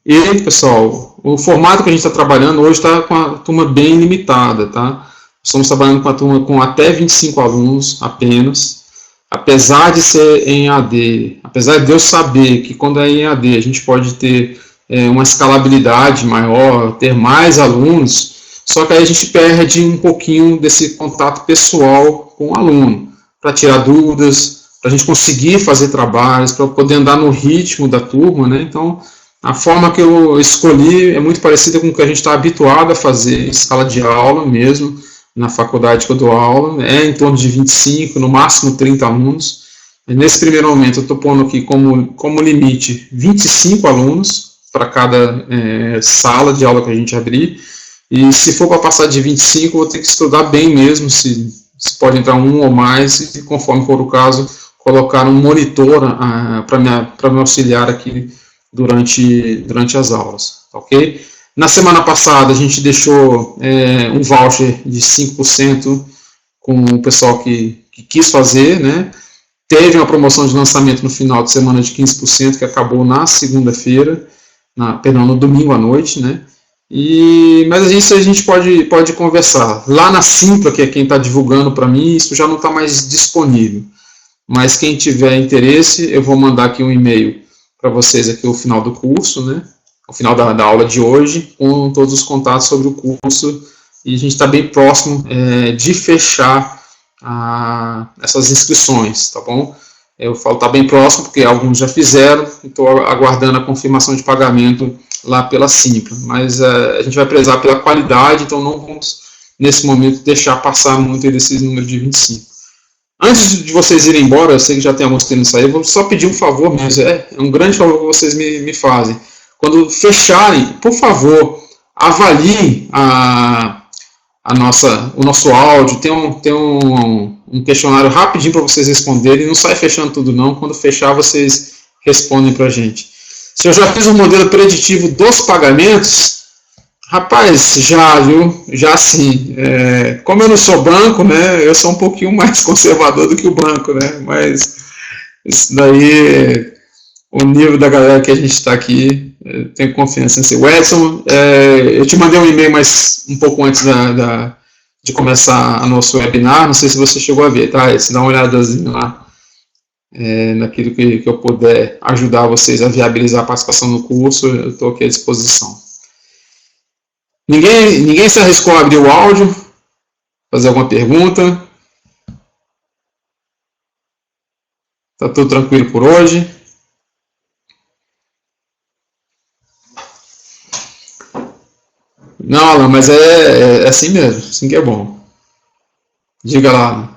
E, pessoal, o formato que a gente está trabalhando hoje está com a turma bem limitada, tá? Estamos trabalhando com a turma com até 25 alunos apenas. Apesar de ser em AD, apesar de eu saber que quando é em AD a gente pode ter uma escalabilidade maior, ter mais alunos, só que aí a gente perde um pouquinho desse contato pessoal com o aluno, para tirar dúvidas, para a gente conseguir fazer trabalhos, para poder andar no ritmo da turma, né? Então, a forma que eu escolhi é muito parecida com o que a gente está habituado a fazer em sala de aula mesmo, na faculdade que eu dou aula, é em torno de 25, no máximo 30 alunos. Nesse primeiro momento eu estou pondo aqui como limite 25 alunos para cada sala de aula que a gente abrir, e se for para passar de 25, eu vou ter que estudar bem mesmo, se pode entrar um ou mais, e conforme for o caso, colocar um monitor para me auxiliar aqui durante as aulas, ok? Na semana passada, a gente deixou um voucher de 5% com o pessoal que quis fazer, né? Teve uma promoção de lançamento no final de semana de 15%, que acabou na segunda-feira, perdão, no domingo à noite, né? Mas isso a gente pode conversar. Lá na Simpla, que é quem está divulgando para mim, isso já não está mais disponível. Mas quem tiver interesse, eu vou mandar aqui um e-mail para vocês aqui no final do curso, né? Ao final da aula de hoje, com todos os contatos sobre o curso, e a gente está bem próximo de fechar essas inscrições, tá bom? Eu falo tá bem próximo, porque alguns já fizeram, estou aguardando a confirmação de pagamento lá pela Simpla, mas a gente vai prezar pela qualidade, então não vamos, nesse momento, deixar passar muito desses números de 25. Antes de vocês irem embora, eu sei que já tem alguns querendo sair, eu vou só pedir um favor mesmo, é um grande favor que vocês me fazem. Quando fecharem, por favor, avaliem o nosso áudio, tem um questionário rapidinho para vocês responderem, não sai fechando tudo não, quando fechar vocês respondem para a gente. Se eu já fiz um modelo preditivo dos pagamentos, rapaz, já sim, como eu não sou banco, né, eu sou um pouquinho mais conservador do que o banco, né, mas isso daí, o nível da galera que a gente está aqui, tenho confiança nesse. O Edson, eu te mandei um e-mail um pouco antes de começar o nosso webinar, não sei se você chegou a ver, tá, Edson, dá uma olhadazinha lá, naquilo que eu puder ajudar vocês a viabilizar a participação no curso, eu estou aqui à disposição. Ninguém se arriscou a abrir o áudio, fazer alguma pergunta? Está tudo tranquilo por hoje? Não, Alan, mas é assim mesmo, assim que é bom. Diga lá, Alan.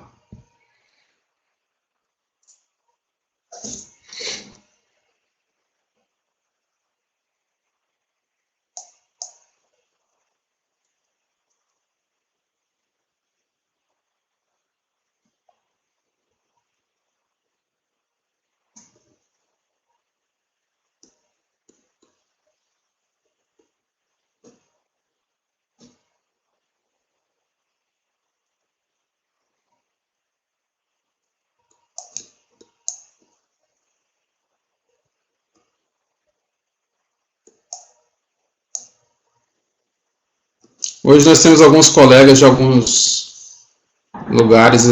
Hoje nós temos alguns colegas de alguns lugares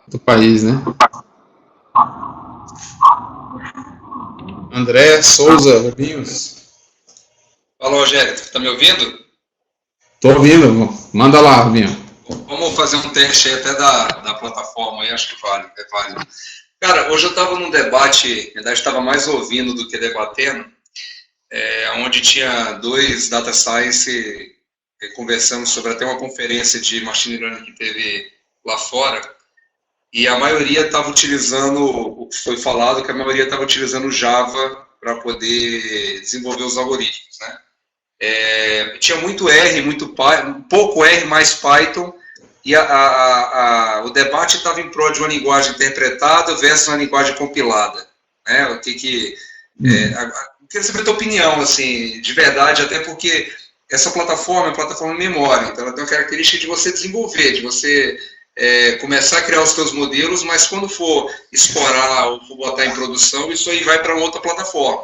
do país, né? André, Souza, Rubinhos. Fala, Rogério, tá me ouvindo? Tô ouvindo, manda lá, Rubinho. Vamos fazer um teste aí até da plataforma aí, acho que vale, é válido. Cara, hoje eu estava num debate, na verdade estava mais ouvindo do que debatendo, onde tinha dois data science conversando sobre até uma conferência de machine learning que teve lá fora, e a maioria estava utilizando, o que foi falado, que a maioria estava utilizando Java para poder desenvolver os algoritmos, né? Tinha muito R, muito Python, um pouco R mais Python, e o debate estava em prol de uma linguagem interpretada versus uma linguagem compilada, né? O que queria saber a tua opinião, assim, de verdade, até porque essa plataforma é uma plataforma de memória, então ela tem uma característica de você desenvolver, de você começar a criar os seus modelos, mas quando for explorar ou for botar em produção, isso aí vai para outra plataforma,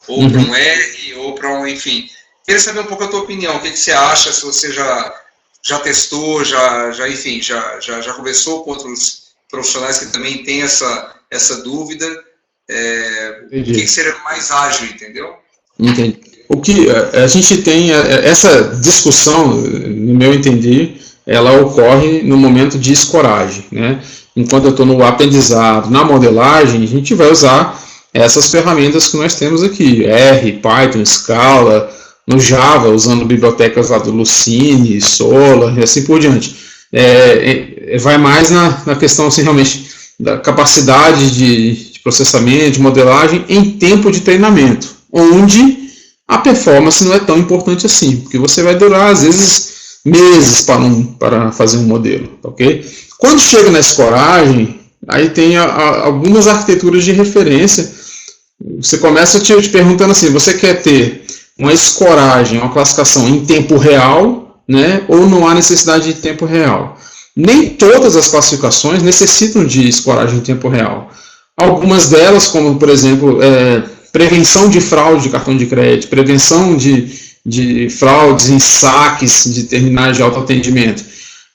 ou para um R, ou para um, enfim. Queria saber um pouco a tua opinião, o que você acha, se você já testou, enfim, já conversou com outros profissionais que também têm essa dúvida, o que seria mais ágil, entendeu? Entendi. O que a gente tem, essa discussão, no meu entender, ela ocorre no momento de escoragem, né? Enquanto eu estou no aprendizado, na modelagem, a gente vai usar essas ferramentas que nós temos aqui, R, Python, Scala, no Java, usando bibliotecas lá do Lucene, Solr, e assim por diante. Vai mais na questão, assim, realmente, da capacidade de processamento, de modelagem em tempo de treinamento, onde a performance não é tão importante assim, porque você vai durar, às vezes, meses para fazer um modelo, ok? Quando chega na escoragem, aí tem algumas arquiteturas de referência. Você começa te perguntando assim, você quer ter uma escoragem, uma classificação em tempo real, né, ou não há necessidade de tempo real? Nem todas as classificações necessitam de escoragem em tempo real. Algumas delas, como por exemplo, prevenção de fraude de cartão de crédito, prevenção de fraudes em saques de terminais de autoatendimento.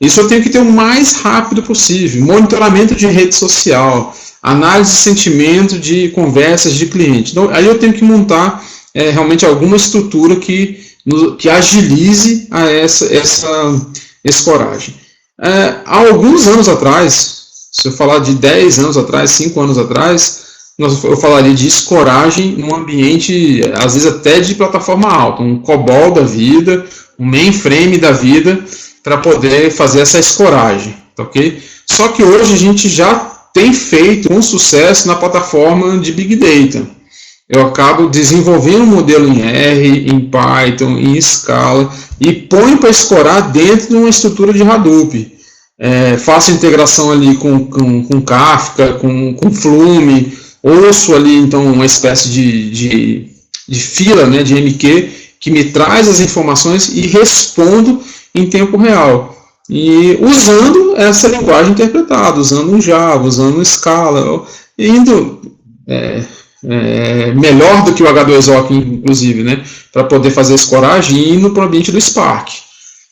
Isso eu tenho que ter o mais rápido possível. Monitoramento de rede social, análise de sentimento de conversas de cliente. Então, aí eu tenho que montar realmente alguma estrutura que agilize essa escoragem. Há alguns anos atrás, se eu falar de 10 anos atrás, 5 anos atrás, eu falaria de escoragem num ambiente, às vezes até de plataforma alta, um COBOL da vida, um mainframe da vida, para poder fazer essa escoragem, ok? Só que hoje a gente já tem feito um sucesso na plataforma de Big Data. Eu acabo desenvolvendo um modelo em R, em Python, em Scala, e ponho para escorar dentro de uma estrutura de Hadoop. Faço integração ali com Kafka, com Flume, ouço ali então uma espécie de fila, né, de MQ, que me traz as informações e respondo em tempo real. E usando essa linguagem interpretada, usando um Java, usando um Scala, indo melhor do que o H2O, inclusive, né, para poder fazer escoragem e indo para o ambiente do Spark.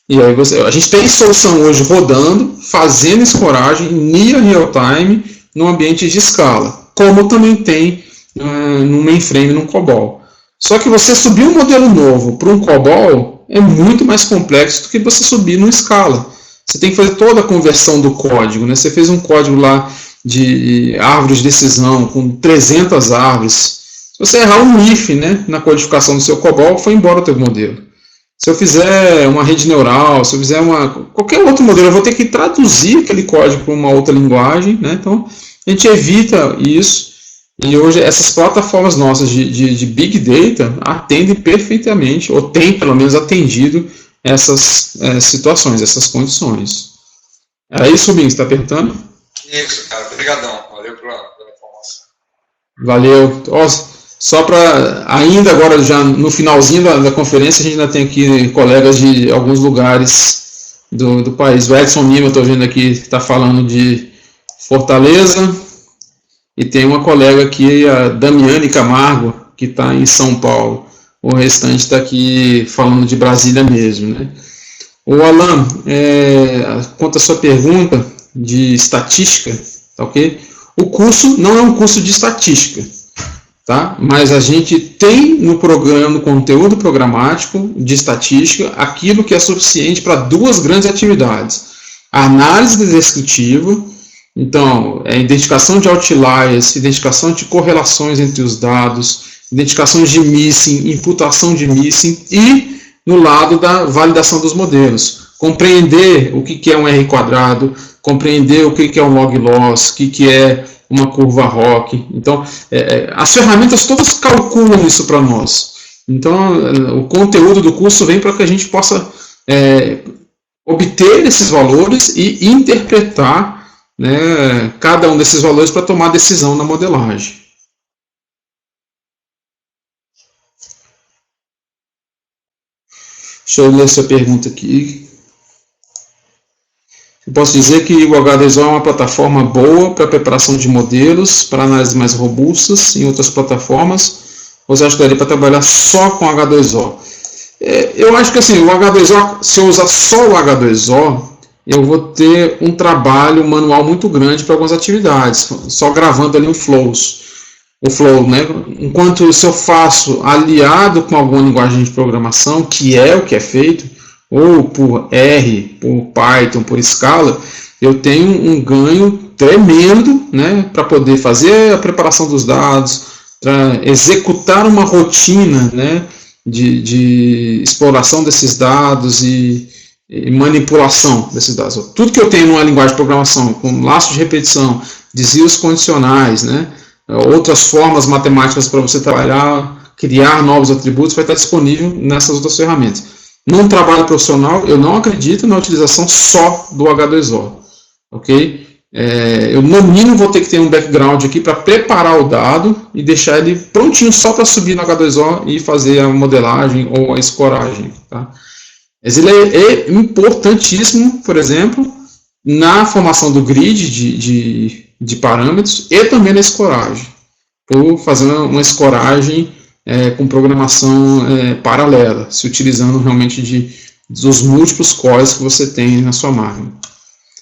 E aí a gente tem solução hoje rodando, fazendo escoragem near real time no ambiente de Scala, como também tem no mainframe, no COBOL. Só que você subir um modelo novo para um COBOL é muito mais complexo do que você subir no Scala. Você tem que fazer toda a conversão do código, né? Você fez um código lá de árvores de decisão com 300 árvores. Se você errar um if, né, na codificação do seu COBOL, foi embora o teu modelo. Se eu fizer uma rede neural, se eu fizer qualquer outro modelo, eu vou ter que traduzir aquele código para uma outra linguagem, né? Então, a gente evita isso. E hoje essas plataformas nossas de Big Data atendem perfeitamente, ou têm pelo menos atendido essas situações, essas condições. É isso, Binho, você está perguntando? Isso, cara. Obrigadão. Valeu pela informação. Valeu. Só para, ainda agora, já no finalzinho da conferência, a gente ainda tem aqui colegas de alguns lugares do país. O Edson Lima, estou vendo aqui, está falando de Fortaleza. E tem uma colega aqui, a Damiane Camargo, que está em São Paulo. O restante está aqui falando de Brasília mesmo, né? O Alan, quanto à sua pergunta de estatística, tá ok? O curso não é um curso de estatística, tá? Mas a gente tem no programa, no conteúdo programático de estatística, aquilo que é suficiente para duas grandes atividades. A análise descritiva. Então, identificação de outliers, identificação de correlações entre os dados, identificação de missing, imputação de missing e no lado da validação dos modelos. Compreender o que é um R quadrado, compreender o que é um log loss, o que é uma curva ROC. Então, as ferramentas todas calculam isso para nós. Então, o conteúdo do curso vem para que a gente possa obter esses valores e interpretar, né, cada um desses valores para tomar decisão na modelagem. Deixa eu ler essa pergunta aqui. Eu posso dizer que o H2O é uma plataforma boa para preparação de modelos, para análises mais robustas em outras plataformas, ou você acha que daria para trabalhar só com H2O? Eu acho que assim, o H2O, se eu usar só o H2O, eu vou ter um trabalho manual muito grande para algumas atividades, só gravando ali o flow, né? Enquanto se eu faço aliado com alguma linguagem de programação, que é o que é feito, ou por R, por Python, por Scala, eu tenho um ganho tremendo, né, para poder fazer a preparação dos dados, para executar uma rotina, né, de exploração desses dados e manipulação desses dados. Tudo que eu tenho numa linguagem de programação, com laços de repetição, desvios condicionais, né, outras formas matemáticas para você trabalhar, criar novos atributos, vai estar disponível nessas outras ferramentas. Num trabalho profissional, eu não acredito na utilização só do H2O, ok? Eu, no mínimo, vou ter que ter um background aqui para preparar o dado e deixar ele prontinho só para subir no H2O e fazer a modelagem ou a escoragem, tá? Mas ele é importantíssimo, por exemplo, na formação do grid de parâmetros e também na escoragem, por fazer uma escoragem com programação paralela, se utilizando realmente dos múltiplos cores que você tem na sua máquina.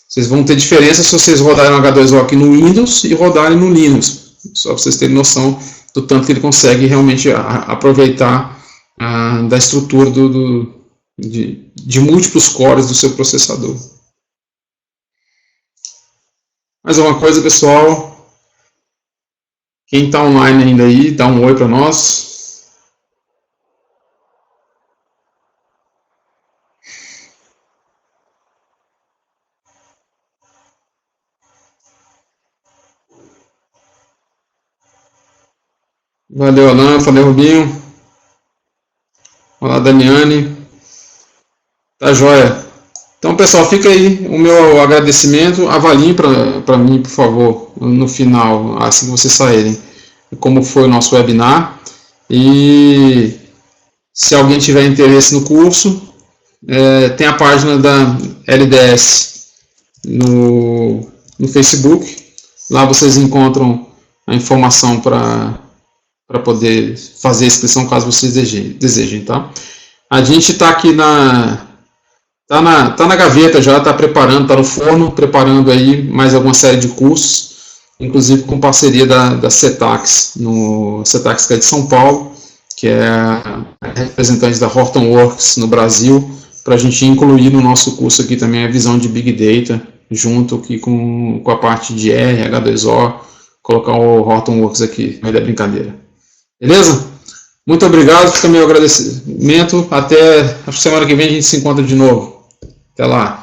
Vocês vão ter diferença se vocês rodarem o H2O aqui no Windows e rodarem no Linux, só para vocês terem noção do tanto que ele consegue realmente aproveitar da estrutura de múltiplos cores do seu processador. Mais uma coisa, pessoal? Quem está online ainda aí, dá um oi para nós. Valeu, Alan. Valeu, Rubinho. Olá, Damiane. Tá joia. Então, pessoal, fica aí o meu agradecimento. Avaliem para mim, por favor, no final, assim que vocês saírem, como foi o nosso webinar. E se alguém tiver interesse no curso, tem a página da LDS no Facebook. Lá vocês encontram a informação para poder fazer a inscrição caso vocês desejem, tá? A gente está aqui tá na gaveta já, está preparando, está no forno, preparando aí mais alguma série de cursos, inclusive com parceria da Cetax, Cetax que é de São Paulo, que é a representante da Hortonworks no Brasil, para a gente incluir no nosso curso aqui também a visão de Big Data, junto aqui com a parte de R, H2O, colocar o Hortonworks aqui, no meio da brincadeira. Beleza? Muito obrigado, fica meu agradecimento. Até a semana que vem a gente se encontra de novo. Até lá.